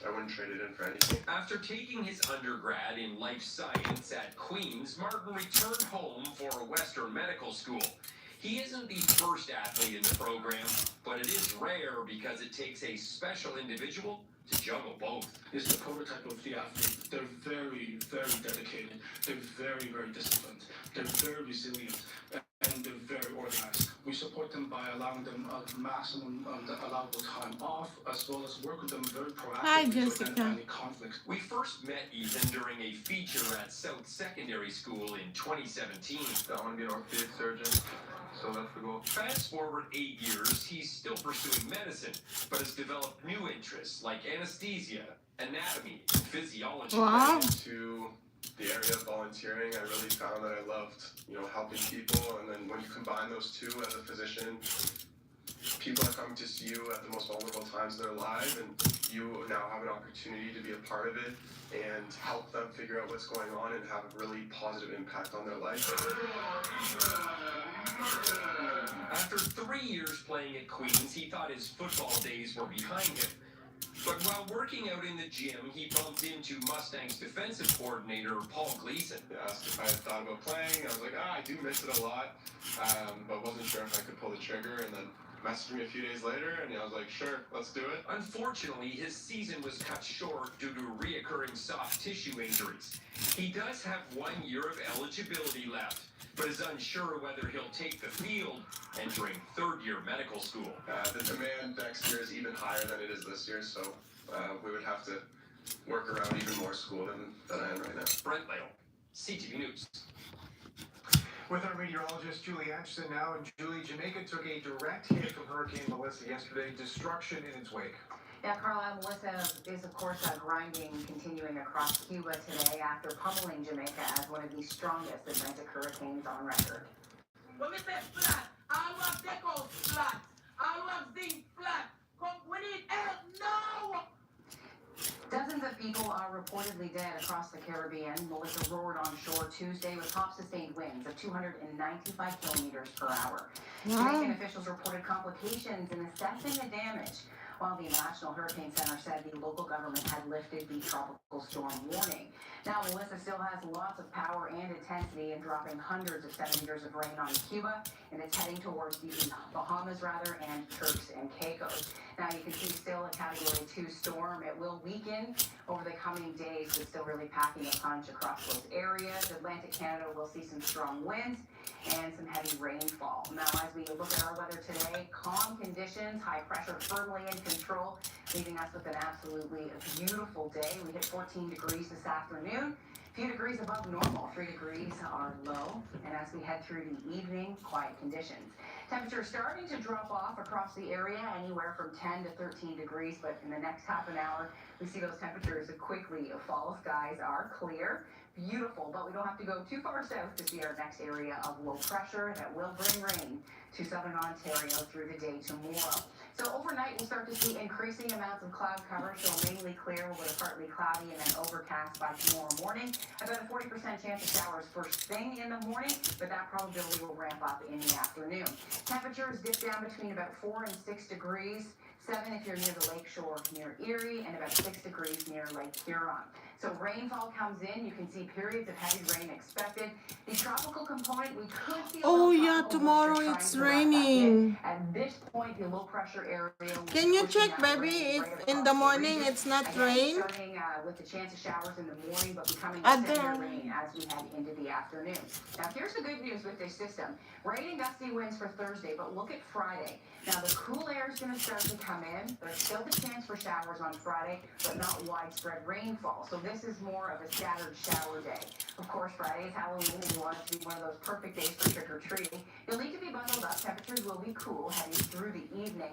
I wouldn't trade it in for anything. After taking his undergrad in life science at Queen's, Martin returned home for a Western medical school. He isn't the first athlete in the program, but it is rare because it takes a special individual to juggle both. It's the prototype of the athlete. They're very, very dedicated. They're very, very disciplined. They're very resilient, and they're very organized. We support them by allowing them a maximum allowable time off, as well as work with them very Hi, proactively to Jessica. identify any conflicts. We first met Ethan during a feature at South Secondary School in 2017. I want to be an orthopedic surgeon, so that's the goal. Fast forward 8 years, he's still pursuing medicine, but has developed new interests like anesthesia, anatomy, and physiology. Wow. To the area of volunteering, I really found that I loved, helping people, and then when you combine those two as a physician, people are coming to see you at the most vulnerable times in their lives, and you now have an opportunity to be a part of it and help them figure out what's going on and have a really positive impact on their life. After 3 years playing at Queen's, he thought his football days were behind him. But while working out in the gym, he bumped into Mustangs defensive coordinator Paul Gleason. He asked if I had thought about playing. I was like, I do miss it a lot, but wasn't sure if I could pull the trigger. And then messaged me a few days later, and I was like, sure, let's do it. Unfortunately, his season was cut short due to reoccurring soft tissue injuries. He does have 1 year of eligibility left, but is unsure whether he'll take the field entering third-year medical school. The demand next year is even higher than it is this year, so we would have to work around even more school than I am right now. Brent Lale, CTV News. With our meteorologist Julie Atchison now, and Julie, Jamaica took a direct hit from Hurricane Melissa yesterday, destruction in its wake. Yeah, Carlisle, Melissa is, of course, grinding continuing across Cuba today after pummeling Jamaica as one of the strongest Atlantic hurricanes on record. When we say flat, I want Deco flat. I want zinc flat. Come, we need help now. Dozens of people are reportedly dead across the Caribbean. Melissa roared on shore Tuesday with top sustained winds of 295 kilometers per hour. Wow. Jamaican officials reported complications in assessing the damage, while the National Hurricane Center said the local government had lifted the tropical storm warning. Now, Melissa still has lots of power and intensity and dropping hundreds of centimeters of rain on Cuba, and it's heading towards the Bahamas, and Turks and Caicos. Now, you can see still a Category 2 storm. It will weaken over the coming days, but still really packing a punch across those areas. Atlantic Canada will see some strong winds and some heavy rainfall. Now, as we look at our weather today, calm conditions, high pressure firmly in control, leaving us with an absolutely beautiful day. We hit 14 degrees this afternoon, few degrees above normal, 3 degrees are low, and as we head through the evening, quiet conditions. Temperatures starting to drop off across the area, anywhere from 10 to 13 degrees, but in the next half an hour, we see those temperatures quickly fall. Skies are clear, beautiful, but we don't have to go too far south to see our next area of low pressure that will bring rain to southern Ontario through the day tomorrow. So overnight, we'll start to see increasing amounts of cloud cover, so mainly clear, we'll go to partly cloudy and then overcast by tomorrow morning. About a 40% chance of showers first thing in the morning, but that probability will ramp up in the afternoon. Temperatures dip down between about 4 and 6 degrees, 7 if you're near the lakeshore near Erie, and about 6 degrees near Lake Huron. So rainfall comes in, you can see periods of heavy rain expected. The tropical component, we could see a Oh little yeah, tropical tomorrow moisture it's trying to wrap back in. raining. At this point, the low pressure area will be Can you pushing check, that baby, rain if right in across the morning region. it's not Again, rain? starting with the chance of showers in the morning, but becoming a severe rain as we head into the afternoon. Now, here's the good news with this system. Rain and gusty winds for Thursday, but look at Friday. Now, the cool air is going to start to come in. There's still the chance for showers on Friday, but not widespread rainfall. So this is more of a scattered shower day. Of course, Friday is Halloween, and you want it to be one of those perfect days for trick-or-treating. You'll need to be bundled up. Temperatures will be cool heading through the evening.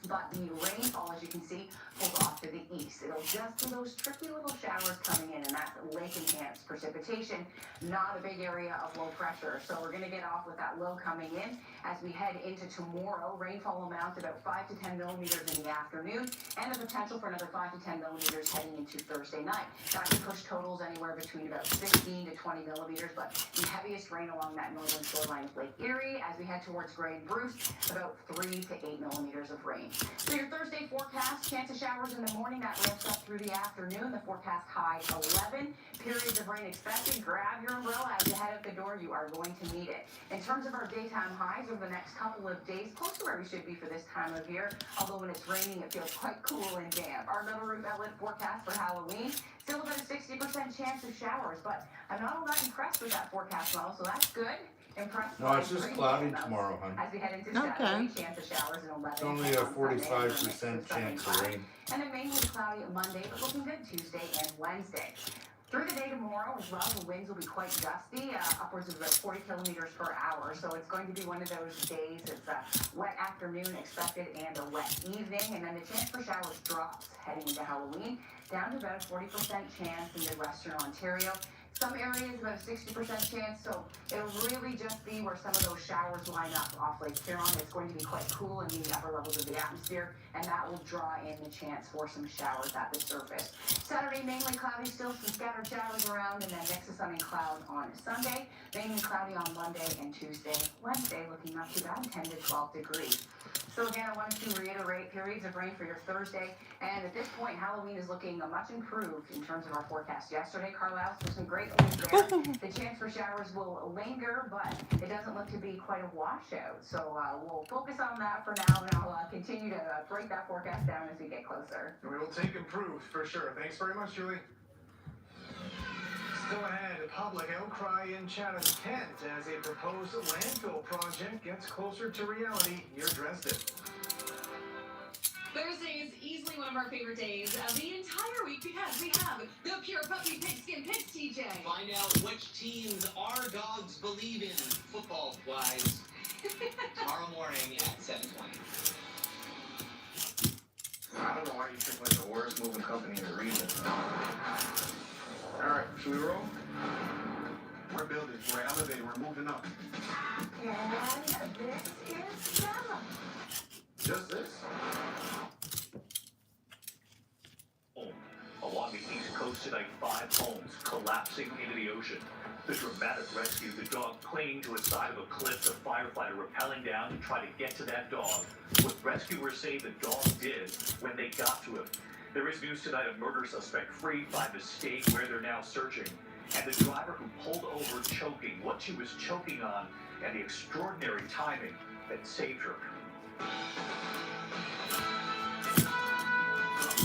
But the rainfall, as you can see, pulls off to the east. It'll just be those tricky little showers coming in, and that's lake-enhanced precipitation, not a big area of low pressure. So we're going to get off with that low coming in. As we head into tomorrow, rainfall amounts about 5 to 10 millimeters in the afternoon, and the potential for another 5 to 10 millimeters heading into Thursday night. That could push totals anywhere between about 15 to 20 millimeters, but the heaviest rain along that northern shoreline of Lake Erie. As we head towards Grey and Bruce, about 3 to 8 millimeters of rain. So your Thursday forecast, chance of showers in the morning, that ramps up through the afternoon. The forecast high 11. Periods of rain expected. Grab your umbrella as you head out the door. You are going to need it. In terms of our daytime highs over the next couple of days, close to where we should be for this time of year. Although when it's raining, it feels quite cool and damp. Our Little Root Outlet forecast for Halloween, still about a 60% chance of showers, but I'm not all that impressed with that forecast model, so that's good. Impressed No, by it's just rain cloudy amounts. tomorrow, hon. As we head into Saturday, chance of showers in 11. It's only a 45% chance of rain. And then mainly cloudy Monday, but looking good Tuesday and Wednesday. Through the day tomorrow as well, the winds will be quite gusty, upwards of about 40 kilometers per hour. So it's going to be one of those days. It's a wet afternoon expected and a wet evening. And then the chance for showers drops heading into Halloween, down to about a 40% chance in Midwestern Ontario. Some areas about a 60% chance, so it'll really just be where some of those showers line up off Lake Huron. It's going to be quite cool in the upper levels of the atmosphere, and that will draw in the chance for some showers at the surface. Saturday, mainly cloudy, still some scattered showers around, and then mix of sun and cloud on Sunday. Mainly cloudy on Monday and Tuesday. Wednesday, looking not too bad, 10 to 12 degrees. So again, I wanted to reiterate periods of rain for your Thursday. And at this point, Halloween is looking much improved in terms of our forecast. Yesterday, Carlisle, there's some great news there. The chance for showers will linger, but it doesn't look to be quite a washout. So we'll focus on that for now, and I'll continue to break that forecast down as we get closer. We will take improved for sure. Thanks very much, Julie. Still ahead, a public outcry in Chatham-Kent as a proposed landfill project gets closer to reality near Dresden. Thursday is easily one of our favorite days of the entire week because we have the Pure Puppy Pigskin Picks, TJ. Find out which teams our dogs believe in, football-wise, tomorrow morning at 7:20. I don't know why you pick like the worst moving company in the region. Alright, should we roll? We're building, we're elevating, we're moving up. And this is Bella. Just this? Along the east coast tonight, 5 homes collapsing into the ocean. The dramatic rescue, the dog clinging to a side of a cliff, the firefighter rappelling down to try to get to that dog. What rescuers say the dog did when they got to him. There is news tonight of murder suspect freed by mistake where they're now searching. And the driver who pulled over choking, what she was choking on, and the extraordinary timing that saved her. From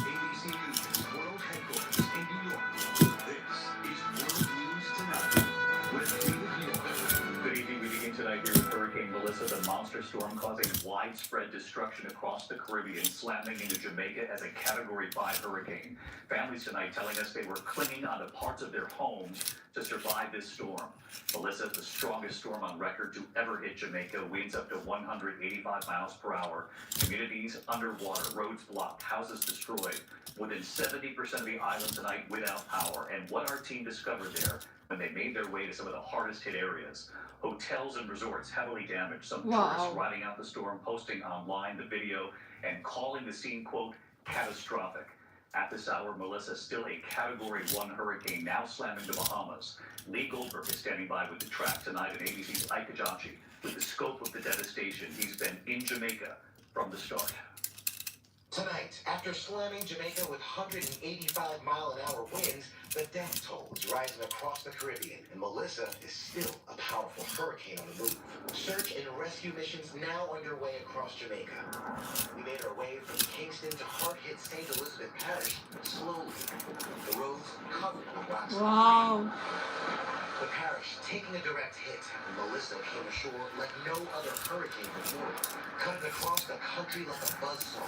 ABC News World Headquarters in New York, this is World News Tonight with David York. Good evening. We begin tonight here with Hurricane Melissa, the monster storm causing widespread destruction across the Caribbean, slamming into Jamaica as a Category 5 hurricane. Families tonight telling us they were clinging onto parts of their homes to survive this storm. Melissa, the strongest storm on record to ever hit Jamaica, winds up to 185 miles per hour. Communities underwater, roads blocked, houses destroyed. More than 70% of the island tonight without power. And what our team discovered there when they made their way to some of the hardest hit areas. Hotels and resorts heavily damaged. Some tourists riding out the storm, posting online the video and calling the scene, quote, catastrophic. At this hour, Melissa, still a Category 1 hurricane, now slamming the Bahamas. Lee Goldberg is standing by with the track tonight at ABC's Ike Ajachi with the scope of the devastation. He's been in Jamaica from the start. Tonight, after slamming Jamaica with 185-mile-an-hour winds, the death toll is rising across the Caribbean, and Melissa is still a powerful hurricane on the move. Search and rescue missions now underway across Jamaica. We made our way from Kingston to hard-hit St. Elizabeth Parish slowly. The roads covered with black smoke. Wow. The parish taking a direct hit, and Melissa came ashore like no other hurricane before, cutting across the country like a buzzsaw.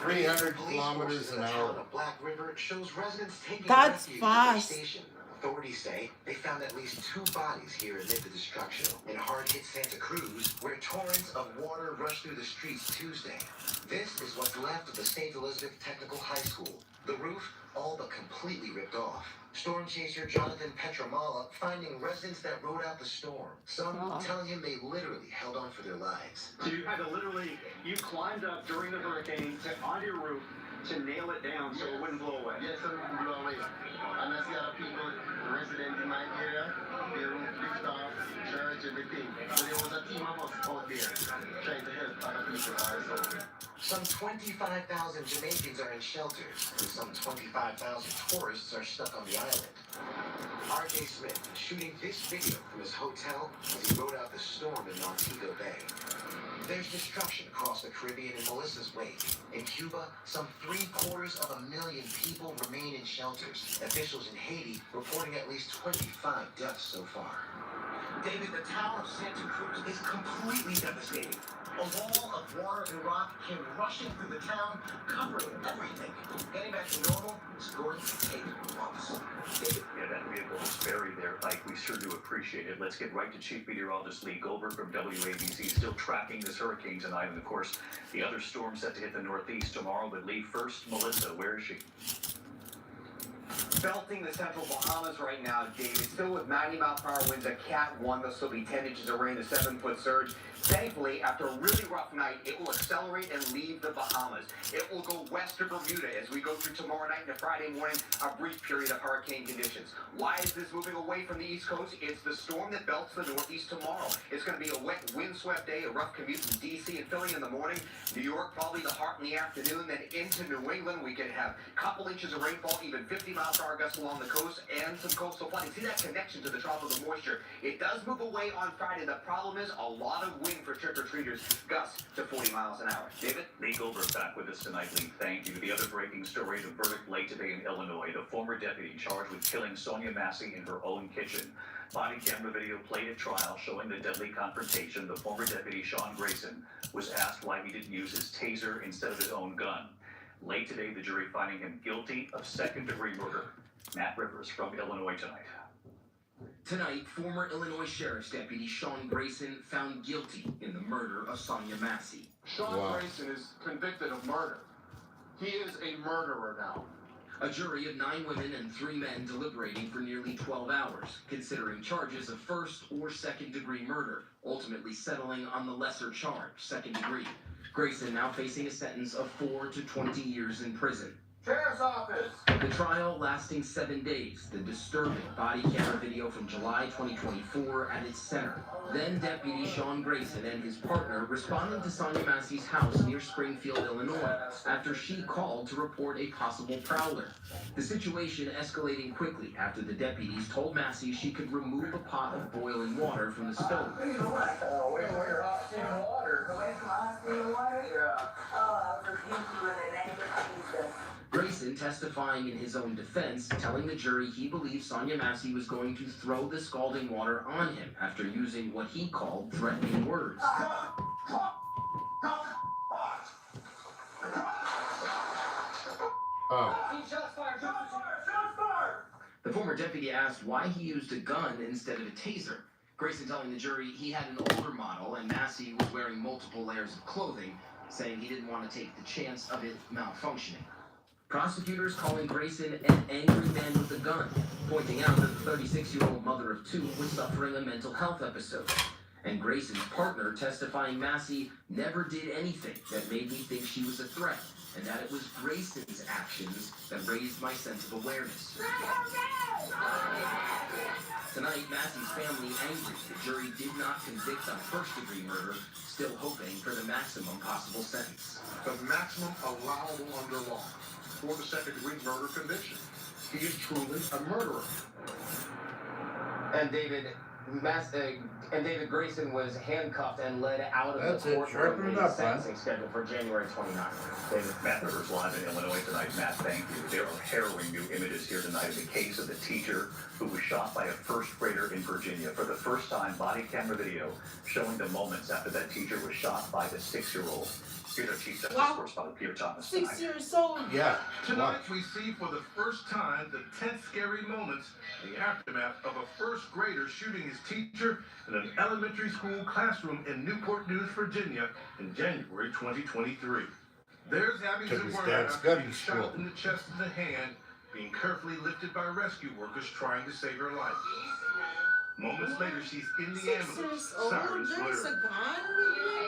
300 kilometers an hour. The Black River shows residents taking That's refuge fast. at their station. Authorities say they found at least 2 bodies here amid the destruction. In hard-hit Santa Cruz, where torrents of water rushed through the streets Tuesday. This is what's left of the St. Elizabeth Technical High School. The roof all but completely ripped off. Storm chaser Jonathan Petramala finding residents that rode out the storm. Some telling him they literally held on for their lives. So you had to literally, you climbed up during the hurricane onto your roof to nail it down so it wouldn't blow away. Yes, so it wouldn't blow away. And I see other people, residents in my area, their roof lift off, church, everything. So there was a team of us out there trying to help other people also. Some 25,000 Jamaicans are in shelters, and some 25,000 tourists are stuck on the island. R.J. Smith is shooting this video from his hotel as he rode out the storm in Montego Bay. There's destruction across the Caribbean in Melissa's wake. In Cuba, some 750,000 people remain in shelters. Officials in Haiti reporting at least 25 deaths so far. David, the town of Santa Cruz is completely devastated. A wall of water and rock came rushing through the town, covering everything. Getting back to normal is going to take months. David? Yeah, that vehicle was buried there, Ike. We sure do appreciate it. Let's get right to Chief Meteorologist Lee Goldberg from WABC, still tracking this hurricane tonight. And, of course, the other storm set to hit the Northeast tomorrow. But, Lee, first, Melissa, where is she? Belting the central Bahamas right now, David. Still with 90-mile-per-hour winds, a Cat 1. There'll still be 10 inches of rain, a 7-foot surge. Thankfully, after a really rough night, it will accelerate and leave the Bahamas. It will go west of Bermuda as we go through tomorrow night into Friday morning, a brief period of hurricane conditions. Why is this moving away from the East Coast? It's the storm that belts the Northeast tomorrow. It's going to be a wet, windswept day, a rough commute from D.C. and Philly in the morning. New York, probably the heart in the afternoon. Then into New England, we could have a couple inches of rainfall, even 50-mile-per-hour gusts along the coast, and some coastal flooding. See that connection to the tropical moisture? It does move away on Friday. The problem is a lot of wind for trick-or-treaters, gusts to 40 miles an hour. David? Lee Goldberg back with us tonight, Lee. Thank you. The other breaking story, the verdict late today in Illinois. The former deputy charged with killing Sonia Massey in her own kitchen. Body camera video played at trial showing the deadly confrontation. The former deputy, Sean Grayson, was asked why he didn't use his taser instead of his own gun. Late today, the jury finding him guilty of second-degree murder. Matt Rivers from Illinois tonight. Tonight, former Illinois Sheriff's Deputy Sean Grayson found guilty in the murder of Sonia Massey. Sean Grayson is convicted of murder. He is a murderer now. A jury of 9 women and 3 men deliberating for nearly 12 hours, considering charges of first or second-degree murder, ultimately settling on the lesser charge, second degree. Grayson now facing a sentence of 4 to 20 years in prison. Sheriff's Office! The trial lasting 7 days, the disturbing body camera video from July 2024 at its center. Then Deputy Sean Grayson and his partner responding to Sonia Massey's house near Springfield, Illinois, after she called to report a possible prowler. The situation escalating quickly after the deputies told Massey she could remove a pot of boiling water from the stove. Grayson testifying in his own defense, telling the jury he believes Sonia Massey was going to throw the scalding water on him after using what he called threatening words. Oh. Shots fired! Shots fired! Shots fired! The former deputy asked why he used a gun instead of a taser. Grayson telling the jury he had an older model and Massey was wearing multiple layers of clothing, saying he didn't want to take the chance of it malfunctioning. Prosecutors calling Grayson an angry man with a gun, pointing out that the 36-year-old mother of two was suffering a mental health episode. And Grayson's partner testifying Massey never did anything that made me think she was a threat, and that it was Grayson's actions that raised my sense of awareness. Tonight, Massey's family angry the jury did not convict on first-degree murder, still hoping for the maximum possible sentence. The maximum allowable under law for the second-degree murder conviction. He is truly a murderer. And David Grayson was handcuffed and led out of That's the it. courtroom Sharpen it in up, sentencing scheduled for January 29th. David. Matt Rivers live in Illinois tonight. Matt, thank you. There are harrowing new images here tonight of the case of the teacher who was shot by a first grader in Virginia. For the first time, body camera video showing the moments after that teacher was shot by the 6-year-old. Here's our Chief Justice Correspondent Peter Thomas. 6 years old. Yeah. Tonight we see for the first time the tense, scary moments in the aftermath of a first grader shooting his teacher in an elementary school classroom in Newport News, Virginia in January 2023. There's Abby Took his Zamora dad's after gun being to shot school. in the chest and the hand, being carefully lifted by rescue workers trying to save her life. Moments later, she's in the 6 ambulance. years old. Sirens There's a blare. gun with you.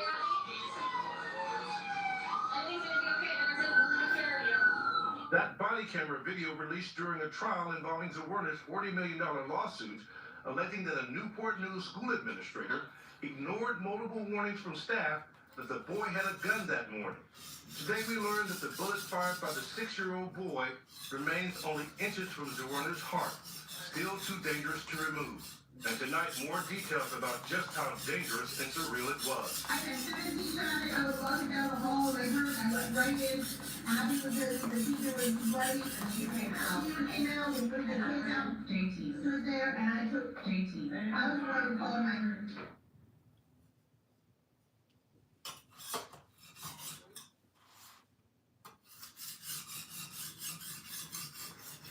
That body camera video released during a trial involving Zawarna's $40 million lawsuit alleging that a Newport News school administrator ignored multiple warnings from staff that the boy had a gun that morning. Today we learned that the bullet fired by the 6-year-old boy remains only inches from Zawarna's heart, still too dangerous to remove. And tonight, more details about just how dangerous and surreal it was. I had 17 times. I was walking down the hall. They heard. I went right in. Abby was there. The teacher was ready. And she came out. She came out. We put the kids out. JT. She was there, and I took JT. I was running all night.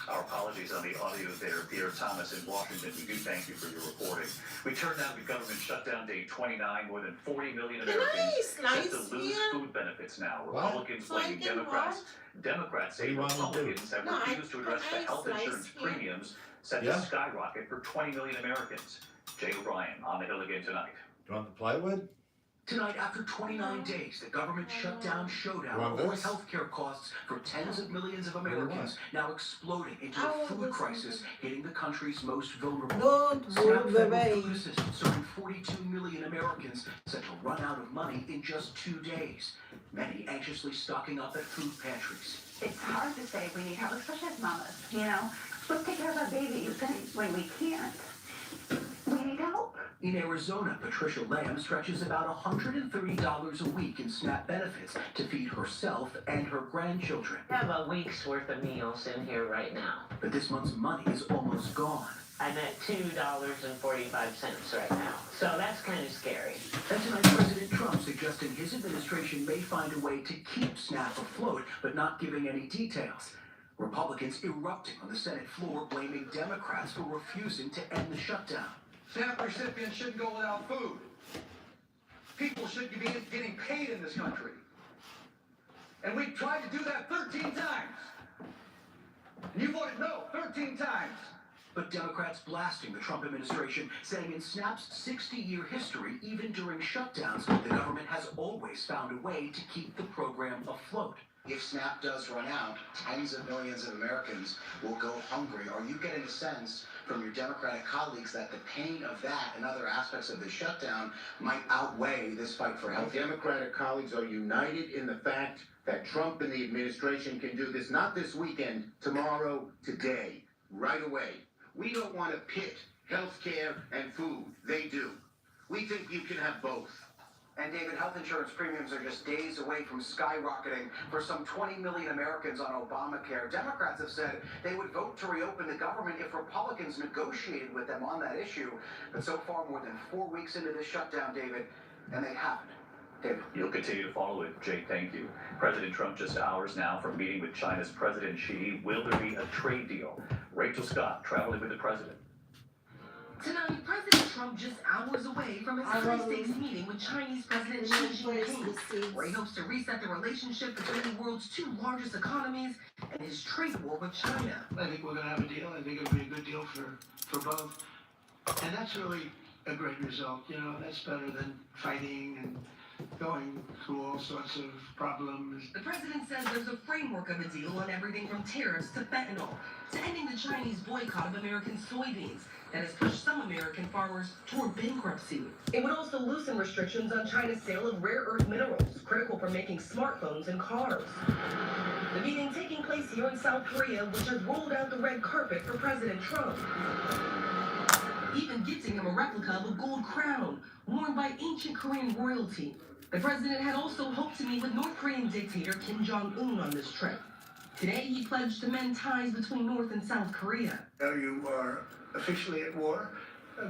Our apologies on the audio there. Peter Thomas in Washington, we do thank you for your reporting. We turn now to government shutdown day 29. More than 40 million Americans set to lose food benefits now. What? Republicans blaming Democrats. Democrats say What do you want to do? Republicans have refused to address the health insurance premiums set to skyrocket for 20 million Americans. Jay O'Brien on the Hill again tonight. Do you want the plywood? Tonight, after 29 days, the government shutdown showdown Want over this? healthcare costs for tens of millions of Americans now exploding into a food crisis hitting the country's most vulnerable. Don't SNAP move federal away. food assistance serving 42 million Americans set to run out of money in just 2 days. Many anxiously stocking up at food pantries. It's hard to say we need help, especially as mamas, you know? Let's take care of our babies, and when we can't, we need help. In Arizona, Patricia Lamb stretches about $130 a week in SNAP benefits to feed herself and her grandchildren. I have a week's worth of meals in here right now. But this month's money is almost gone. I'm at $2.45 right now. So that's kind of scary. And tonight, President Trump suggesting his administration may find a way to keep SNAP afloat, but not giving any details. Republicans erupting on the Senate floor, blaming Democrats for refusing to end the shutdown. SNAP recipients shouldn't go without food. People should be getting paid in this country. And we tried to do that 13 times. And you voted no 13 times. But Democrats blasting the Trump administration, saying in SNAP's 60-year history, even during shutdowns, the government has always found a way to keep the program afloat. If SNAP does run out, tens of millions of Americans will go hungry. Are you getting a sense from your Democratic colleagues that the pain of that and other aspects of the shutdown might outweigh this fight for health? Democratic colleagues are united in the fact that Trump and the administration can do this, not this weekend, tomorrow, today, right away. We don't want to pit health care and food. They do. We think you can have both. And David, health insurance premiums are just days away from skyrocketing for some 20 million Americans on Obamacare. Democrats have said they would vote to reopen the government if Republicans negotiated with them on that issue. But so far, more than 4 weeks into this shutdown, David, and they haven't. David. You'll continue to follow it, Jay. Thank you. President Trump just hours now from meeting with China's President Xi. Will there be a trade deal? Rachel Scott traveling with the president. Tonight, President Trump just hours away from his high-stakes meeting with Chinese President Xi Jinping, where he hopes to reset the relationship between the world's two largest economies and his trade war with China. I think we're going to have a deal. I think it'll be a good deal for both. And that's really a great result. You know, that's better than fighting and going through all sorts of problems. The president says there's a framework of a deal on everything from tariffs to fentanyl, to ending the Chinese boycott of American soybeans that has pushed some American farmers toward bankruptcy. It would also loosen restrictions on China's sale of rare earth minerals, critical for making smartphones and cars. The meeting taking place here in South Korea, which has rolled out the red carpet for President Trump, even gifting him a replica of a gold crown worn by ancient Korean royalty. The president had also hoped to meet with North Korean dictator Kim Jong-un on this trip. Today, he pledged to mend ties between North and South Korea. Now you are officially at war,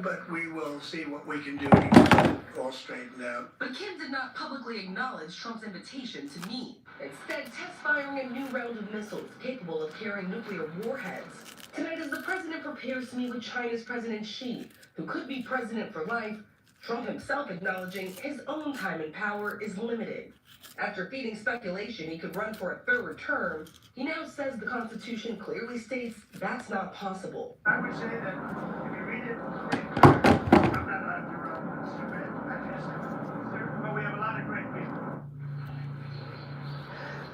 but we will see what we can do to get it all straightened out. But Kim did not publicly acknowledge Trump's invitation to meet, instead test-firing a new round of missiles capable of carrying nuclear warheads. Tonight, as the president prepares to meet with China's President Xi, who could be president for life, Trump himself acknowledging his own time in power is limited. After feeding speculation he could run for a third term, he now says the Constitution clearly states that's not possible. I would say that if you read it, I'm not allowed to run. It's too bad. But we have a lot of great people.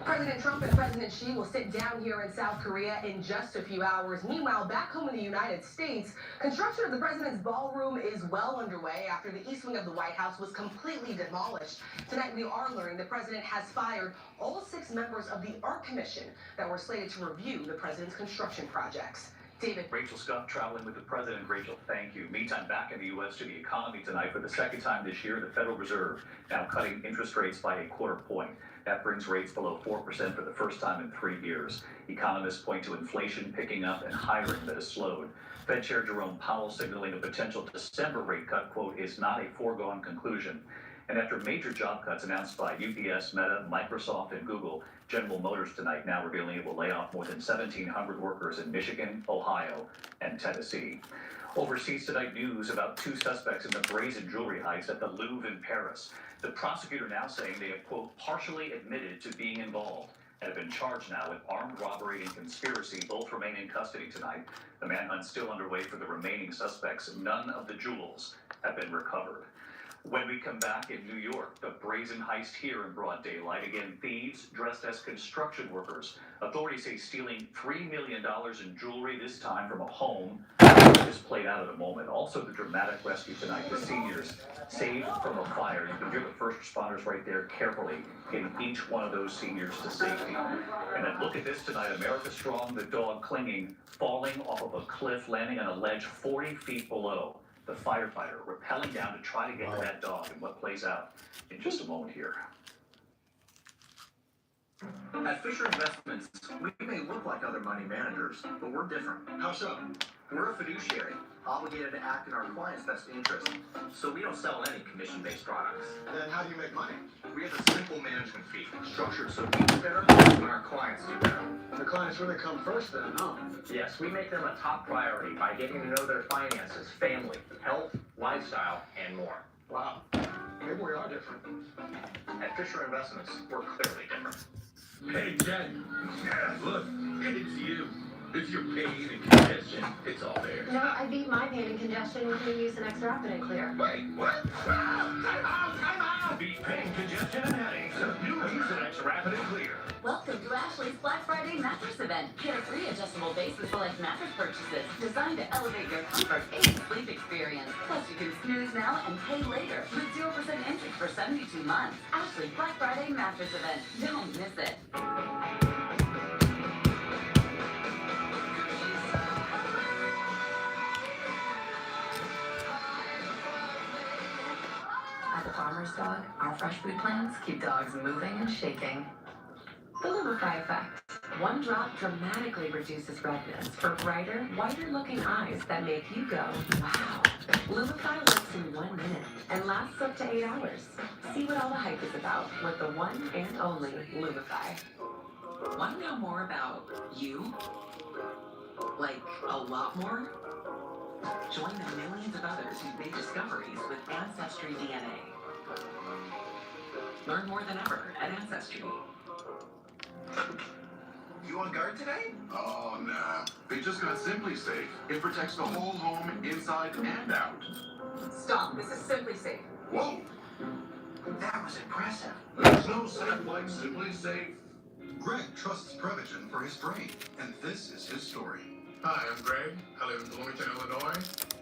President Trump and President Xi will sit down here in South Korea in just a few hours. Meanwhile, back home in the United States, construction of the president's ballroom is well underway after the east wing of the White House was completely demolished. Tonight, we are learning the president has fired all 6 members of the Art Commission that were slated to review the president's construction projects. David. Rachel Scott traveling with the president. Rachel, thank you. Meantime, back in the U.S. to the economy tonight. For the second time this year, the Federal Reserve now cutting interest rates by a quarter point. That brings rates below 4% for the first time in 3 years. Economists point to inflation picking up and hiring that has slowed. Fed Chair Jerome Powell signaling a potential December rate cut, quote, is not a foregone conclusion. And after major job cuts announced by UPS, Meta, Microsoft, and Google, General Motors tonight now revealing it will lay off more than 1,700 workers in Michigan, Ohio, and Tennessee. Overseas tonight, news about 2 suspects in the brazen jewelry heist at the Louvre in Paris. The prosecutor now saying they have, quote, partially admitted to being involved and have been charged now with armed robbery and conspiracy. Both remain in custody tonight. The manhunt's still underway for the remaining suspects. None of the jewels have been recovered. When we come back in New York, the brazen heist here in broad daylight. Again, thieves dressed as construction workers. Authorities say stealing $3 million in jewelry, this time from a home. This played out at a moment. Also, the dramatic rescue tonight. The seniors saved from a fire. You can hear the first responders right there carefully getting each one of those seniors to safety. And then look at this tonight. America Strong, the dog clinging, falling off of a cliff, landing on a ledge 40 feet below. The firefighter rappelling down to try to get to that dog, and what plays out in just a moment here. At Fisher Investments, we may look like other money managers, but we're different. How so? We're a fiduciary, obligated to act in our clients' best interest. So we don't sell any commission-based products. Then how do you make money? We have a simple management fee, structured so we do better and our clients do better. The clients really come first then, huh? Yes, we make them a top priority by getting to know their finances, family, health, lifestyle, and more. Wow. Maybe we are different. At Fisher Investments, we're clearly different. Hey, Jack. Yeah, look, it's you. It's your pain and congestion. It's all there. No, I beat my pain and congestion with new use and extra rapid and clear. Wait, what? Time out! Beat pain, congestion, and headaches. New Mucinex Rapid and Clear. Welcome to Ashley's Black Friday mattress event. Get a free adjustable base with select mattress purchases designed to elevate your comfort and sleep experience. Plus, you can snooze now and pay later with 0% interest for 72 months. Ashley's Black Friday mattress event. Don't miss it. At the Farmer's Dog, our fresh food plans keep dogs moving and shaking. The Lumify Effect. One drop dramatically reduces redness for brighter, whiter-looking eyes that make you go, wow. Lumify works in 1 minute and lasts up to 8 hours. See what all the hype is about with the one and only Lumify. Want to know more about you? Like, a lot more? Join the millions of others who've made discoveries with Ancestry DNA. Learn more than ever at Ancestry. You on guard today? Oh, nah. They just got Simply Safe. It protects the whole home, inside and out. Stop, this is Simply Safe. Whoa! That was impressive. There's no safe like Simply Safe. Greg trusts Prevagen for his brain, and this is his story. Hi, I'm Greg. I live in Bloomington, Illinois.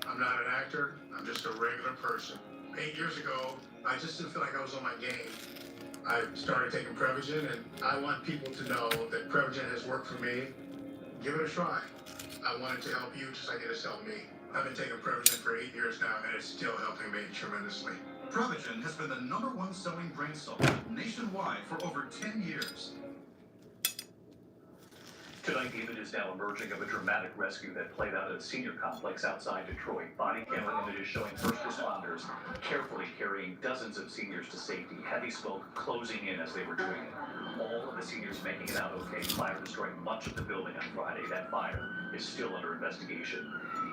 I'm not an actor. I'm just a regular person. 8 years ago, I just didn't feel like I was on my game. I started taking Prevagen, and I want people to know that Prevagen has worked for me. Give it a try. I wanted to help you just like it has helped me. I've been taking Prevagen for 8 years now, and it's still helping me tremendously. Prevagen has been the #1 selling brain salt nationwide for over 10 years. Tonight, David is now emerging of a dramatic rescue that played out at a senior complex outside Detroit. Body camera images showing first responders carefully carrying dozens of seniors to safety. Heavy smoke closing in as they were doing it. All of the seniors making it out okay. Fire destroying much of the building on Friday. That fire is still under investigation.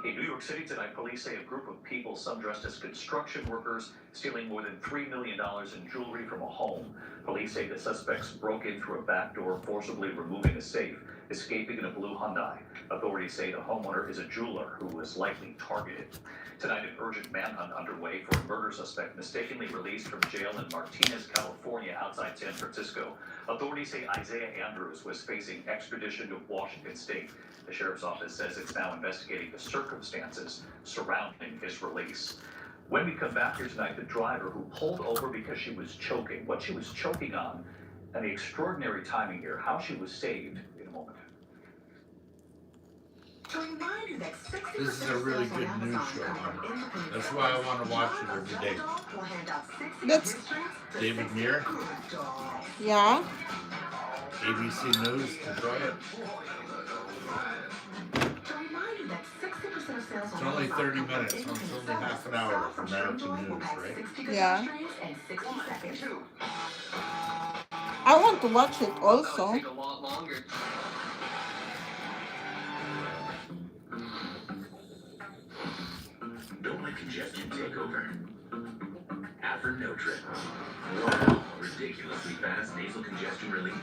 In New York City tonight, police say a group of people, some dressed as construction workers, stealing more than $3 million in jewelry from a home. Police say the suspects broke in through a back door, forcibly removing a safe, escaping in a blue Hyundai. Authorities say the homeowner is a jeweler who was likely targeted. Tonight, an urgent manhunt underway for a murder suspect mistakenly released from jail in Martinez, California, outside San Francisco. Authorities say Isaiah Andrews was facing extradition to Washington State. The sheriff's office says it's now investigating the circumstances surrounding his release. When we come back here tonight, the driver who pulled over because she was choking, what she was choking on, and the extraordinary timing here, how she was saved in a moment. This is a really good news show. That's why I want to watch it every day. That's, David Muir, yeah. ABC News, enjoy it. It's only 30 minutes, it's only half an hour of American news, right? Yeah. I want to watch it also. Don't let congestion take over. Afrinotrin. Wow, ridiculously fast nasal congestion relief.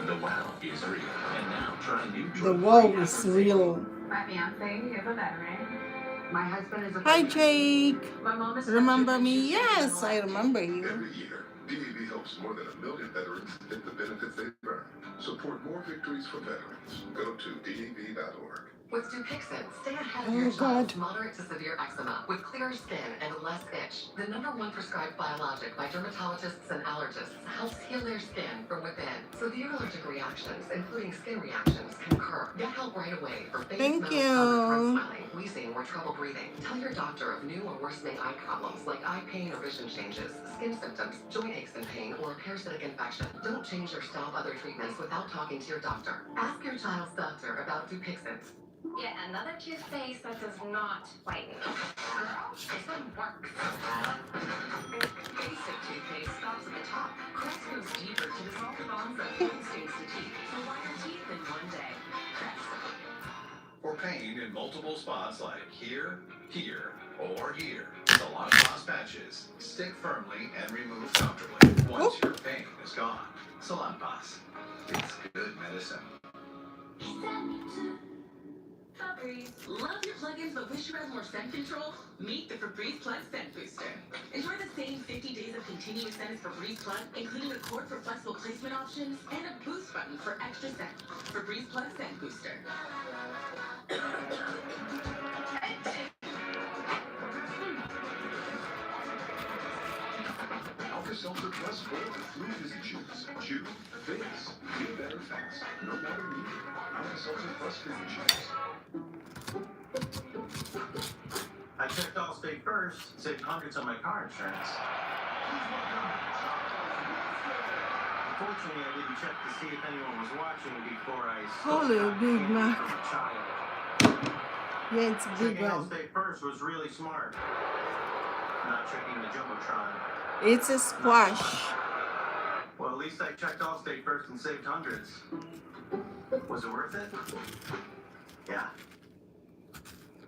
The wow is real. And now try new The wow is real. My fiance is a veteran. My husband is a Hi, Jake. Remember me? Yes, I remember you. Every year, DAV helps more than 1 million veterans get the benefits they've earned. Support more victories for veterans. Go to DAV.org. With Dupixent, stay ahead Oh, of your God. child's moderate to severe eczema with clearer skin and less itch. The #1 prescribed biologic by dermatologists and allergists helps heal their skin from within. Severe allergic reactions, including skin reactions, can occur. Get help right away for face, Thank mouth, you. tongue, throat swelling, wheezing, or trouble breathing. Tell your doctor of new or worsening eye problems like eye pain or vision changes, skin symptoms, joint aches and pain, or a parasitic infection. Don't change or stop other treatments without talking to your doctor. Ask your child's doctor about Dupixent. Yet another toothpaste that does not whiten. This one works. Basic toothpaste stops at the top. Crest goes deeper to dissolve the bonds that hold stains to teeth. So whiter teeth in 1 day. Crest. For pain in multiple spots like here, here, or here, Salon Pass patches stick firmly and remove comfortably once your pain is gone. Salon Pass. It's good medicine. Febreze. Love your plugins but wish you had more scent control? Meet the Febreze Plug Scent Booster. Enjoy the same 50 days of continuous scent as Febreze Plug, including a cord for flexible placement options and a boost button for extra scent. Febreze Plug Scent Booster. Alka-Seltzer Plus 4 and flu fizzy chews. Chew, fizz, feel better fast. No water needed. Alka-Seltzer Plus fizzy chews. I checked Allstate first, saved hundreds on my car insurance. Unfortunately, I didn't check to see if anyone was watching before I Holy Big Mac. from a child. Yeah, it's a big Checking one. Allstate first was really smart. Not checking the Jumbotron. It's a squash. Well, at least I checked Allstate first and saved hundreds. Was it worth it? Yeah.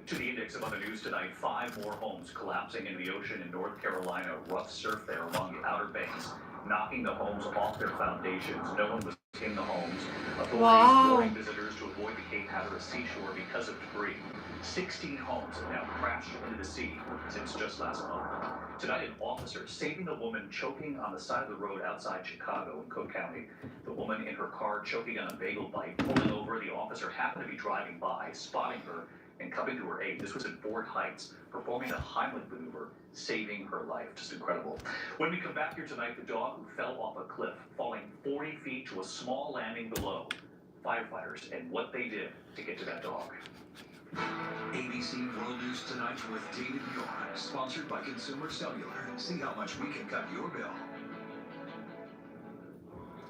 To the index of other news tonight, 5 more homes collapsing in the ocean in North Carolina. Rough surf there along the Outer Banks, knocking the homes off their foundations. No one was in the homes. Authorities warning visitors to avoid the Cape Hatteras seashore because of debris. 16 homes have now crashed into the sea since just last month. Tonight, an officer saving a woman choking on the side of the road outside Chicago in Cook County. The woman in her car choking on a bagel bite, pulling over. The officer happened to be driving by, spotting her, and coming to her aid. This was in Fort Heights, performing a Heimlich maneuver, saving her life. Just incredible. When we come back here tonight, the dog who fell off a cliff, falling 40 feet to a small landing below. Firefighters and what they did to get to that dog. ABC World News Tonight with David Muir, sponsored by Consumer Cellular. See how much we can cut your bill.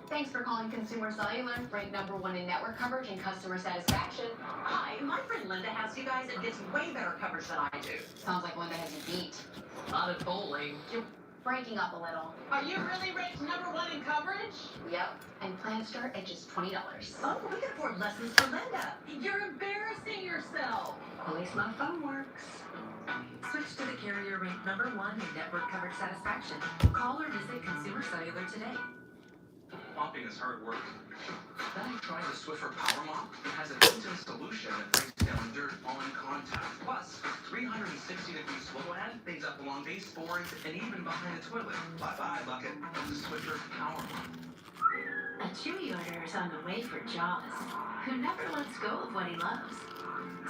Thanks for calling Consumer Cellular, ranked #1 in network coverage and customer satisfaction. Hi, my friend Linda has you guys and gets way better coverage than I do. Sounds like Linda has you beat. Not at bowling. You're breaking up a little. Are you really ranked #1 in coverage? Yep, and plans start at just $20. Oh, we can afford lessons for Linda. You're embarrassing yourself. At least my phone works. Switch to the carrier ranked #1 in network coverage satisfaction. Call or visit Consumer Cellular today. Mopping is hard work. Then I tried the Swiffer Power Mop. It has a built-in solution that breaks down dirt on contact. Plus, 360-degree swivel head stays up along baseboards and even behind the toilet. Bye-bye, bucket. The Swiffer Power Mop. A Chewy order is on the way for Jaws, who never lets go of what he loves.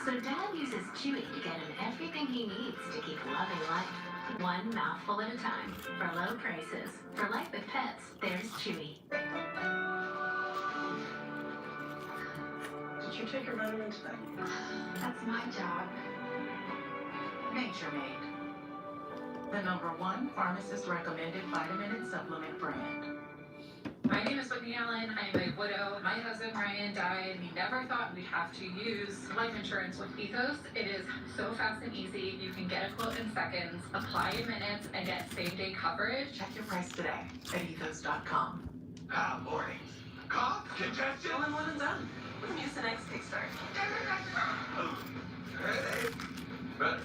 So Dad uses Chewy to get him everything he needs to keep loving life. One mouthful at a time, for low prices. For life with pets, there's Chewy. Did you take your vitamins today? That's my job. Nature Made. The #1 pharmacist recommended vitamin and supplement brand. My name is Whitney Allen. I am a widow. My husband Ryan died. We never thought we'd have to use life insurance with Ethos. It is so fast and easy. You can get a quote in seconds, apply in minutes, and get same-day coverage. Check your price today at ethos.com. Ah, morning. Cough, congestion. All in one and done. With Mucinex Kickstart. Hey, better.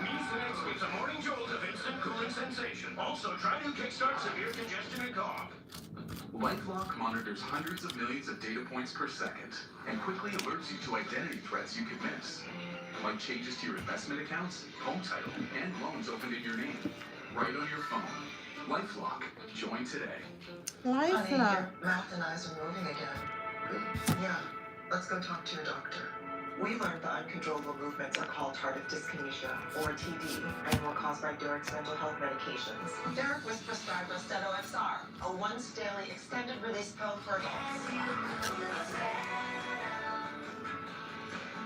Mucinex gives a morning jolt of instant cooling sensation. Also, try new Kickstart severe congestion and cough. LifeLock monitors hundreds of millions of data points per second and quickly alerts you to identity threats you could miss, like changes to your investment accounts, home title, and loans opened in your name, right on your phone. LifeLock. Join today. Honey, your mouth and eyes are moving again. Yeah, let's go talk to your doctor. We learned the uncontrollable movements are called tardive dyskinesia, or TD, and were caused by Derek's mental health medications. Derek was prescribed Austedo XR, a once-daily extended-release pill for adults.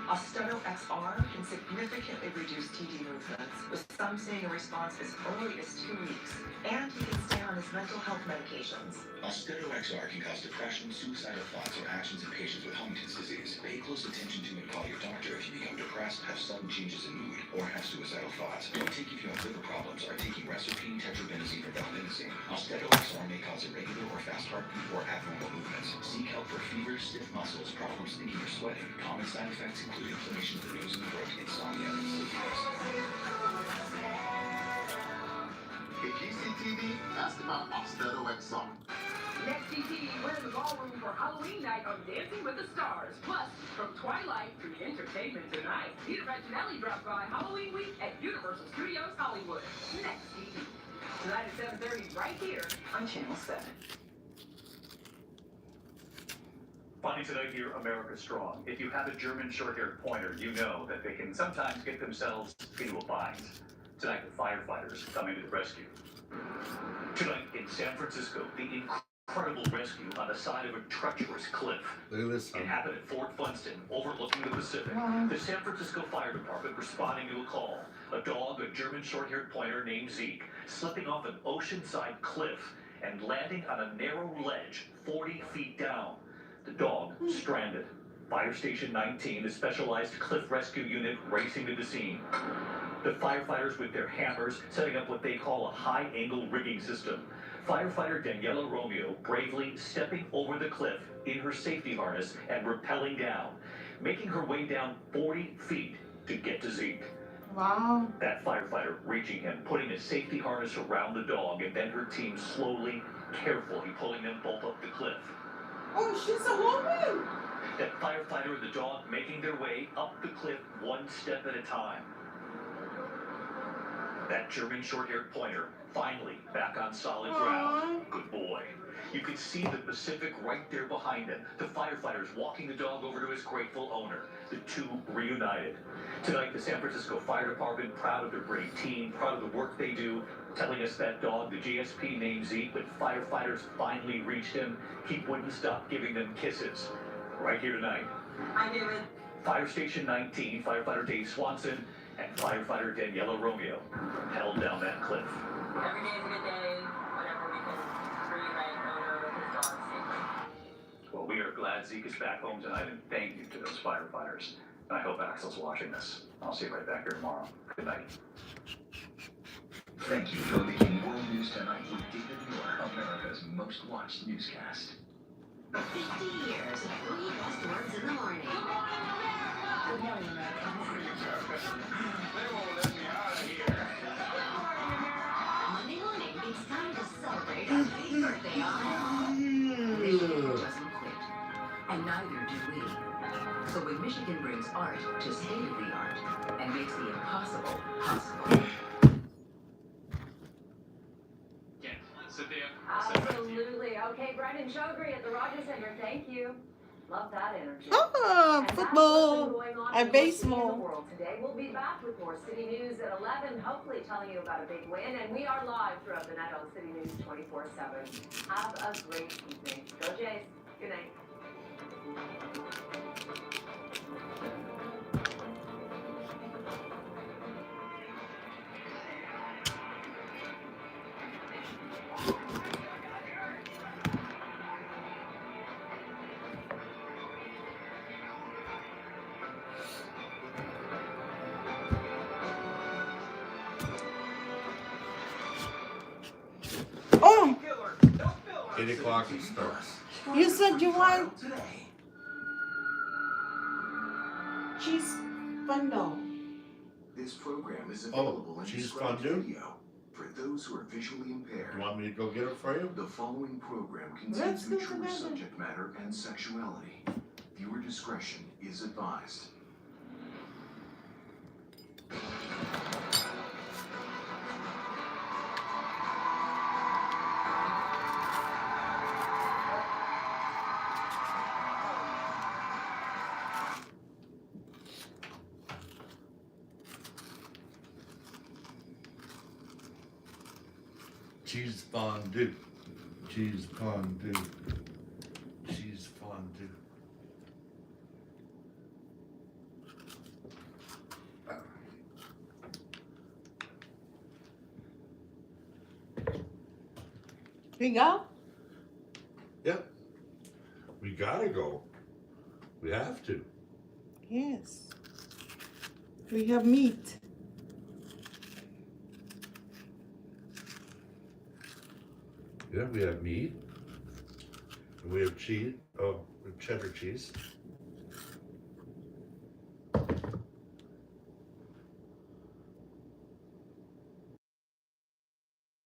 Austedo XR can significantly reduce TD movements, with some seeing a response as early as 2 weeks, and he can stay on his mental health medications. Austedo XR can cause depression, suicidal thoughts, or actions in patients with Huntington's disease. Pay close attention to and call your doctor if you become depressed, have sudden changes in mood, or have suicidal thoughts. Don't take if you have liver problems, are taking Resipine, tetrabenazine, or valbenazine. Austedo XR may cause irregular or fast heartbeat or abnormal movements. Seek help for fever, stiff muscles, problems thinking or sweating. Common side effects include inflammation of the nose and throat, insomnia, and sleepiness. KGCTV, ask about Austedo XR. Next CTV, we're in the ballroom for Halloween night on Dancing with the Stars. Plus, from Twilight to Entertainment Tonight, Peter Facinelli drops by Halloween week at Universal Studios Hollywood. Next CTV, tonight at 7:30 right here on Channel 7. Finally tonight here, America Strong. If you have a German short-haired pointer, you know that they can sometimes get themselves into a bind. Tonight, the firefighters coming to the rescue. Tonight in San Francisco, the incredible rescue on the side of a treacherous cliff. Look at this. It happened at Fort Funston, overlooking the Pacific. The San Francisco Fire Department responding to a call. A dog, a German short-haired pointer named Zeke, slipping off an oceanside cliff and landing on a narrow ledge 40 feet down. The dog stranded. Fire Station 19, the specialized cliff rescue unit, racing to the scene. The firefighters with their hammers setting up what they call a high-angle rigging system. Firefighter Daniela Romeo bravely stepping over the cliff in her safety harness and rappelling down, making her way down 40 feet to get to Zeke. Wow. That firefighter reaching him, putting a safety harness around the dog, and then her team slowly, carefully pulling them both up the cliff. Oh, she's a woman. That firefighter and the dog making their way up the cliff one step at a time. That German short-haired pointer finally back on solid ground. Good boy. You could see the Pacific right there behind him. The firefighters walking the dog over to his grateful owner. The two reunited. Tonight, the San Francisco Fire Department, proud of their brave team, proud of the work they do, telling us that dog, the GSP named Zeke, when firefighters finally reached him, he wouldn't stop giving them kisses. Right here tonight. I knew it. Fire Station 19, firefighter Dave Swanson, and firefighter Daniela Romeo held down that cliff. Every day is a good day whenever we can reunite owner with his dog safely. Well, we are glad Zeke is back home tonight, and thank you to those firefighters. And I hope Axel's watching this. I'll see you right back here tomorrow. Good night. Thank you for making World News Tonight with David Muir, America's most watched newscast. 50 years of three best words in the morning. Good morning, America. They won't let me out of here. Monday morning, it's time to celebrate our big birthday on. Michigan doesn't quit, and neither do we. So when Michigan brings art to state-of-the-art and makes the impossible possible. Absolutely. Okay, Brendan Shogri at the Rogers Center. Thank you. Love that energy. Ah, And that's football. what's been going on And in the city and baseball. the world today. We'll be back with more City News at 11, hopefully telling you about a big win. And we are live throughout the night on City News 24/7. Have a great evening. Go Jays. Good night. Oh, 8 o'clock it starts. you said you want cheese bundle. This program is Oh, available in cheese described fondue? video for those who are visually impaired. You want me to go get it for you? The following program Let's contains go mature together. subject matter and sexuality. Viewer discretion is advised. Cheese fondue. Cheese fondue. Cheese fondue. We go? Yep. We gotta go. We have to. Yes. We have meat. Yeah, we have meat. And we have cheese. Oh, cheddar cheese.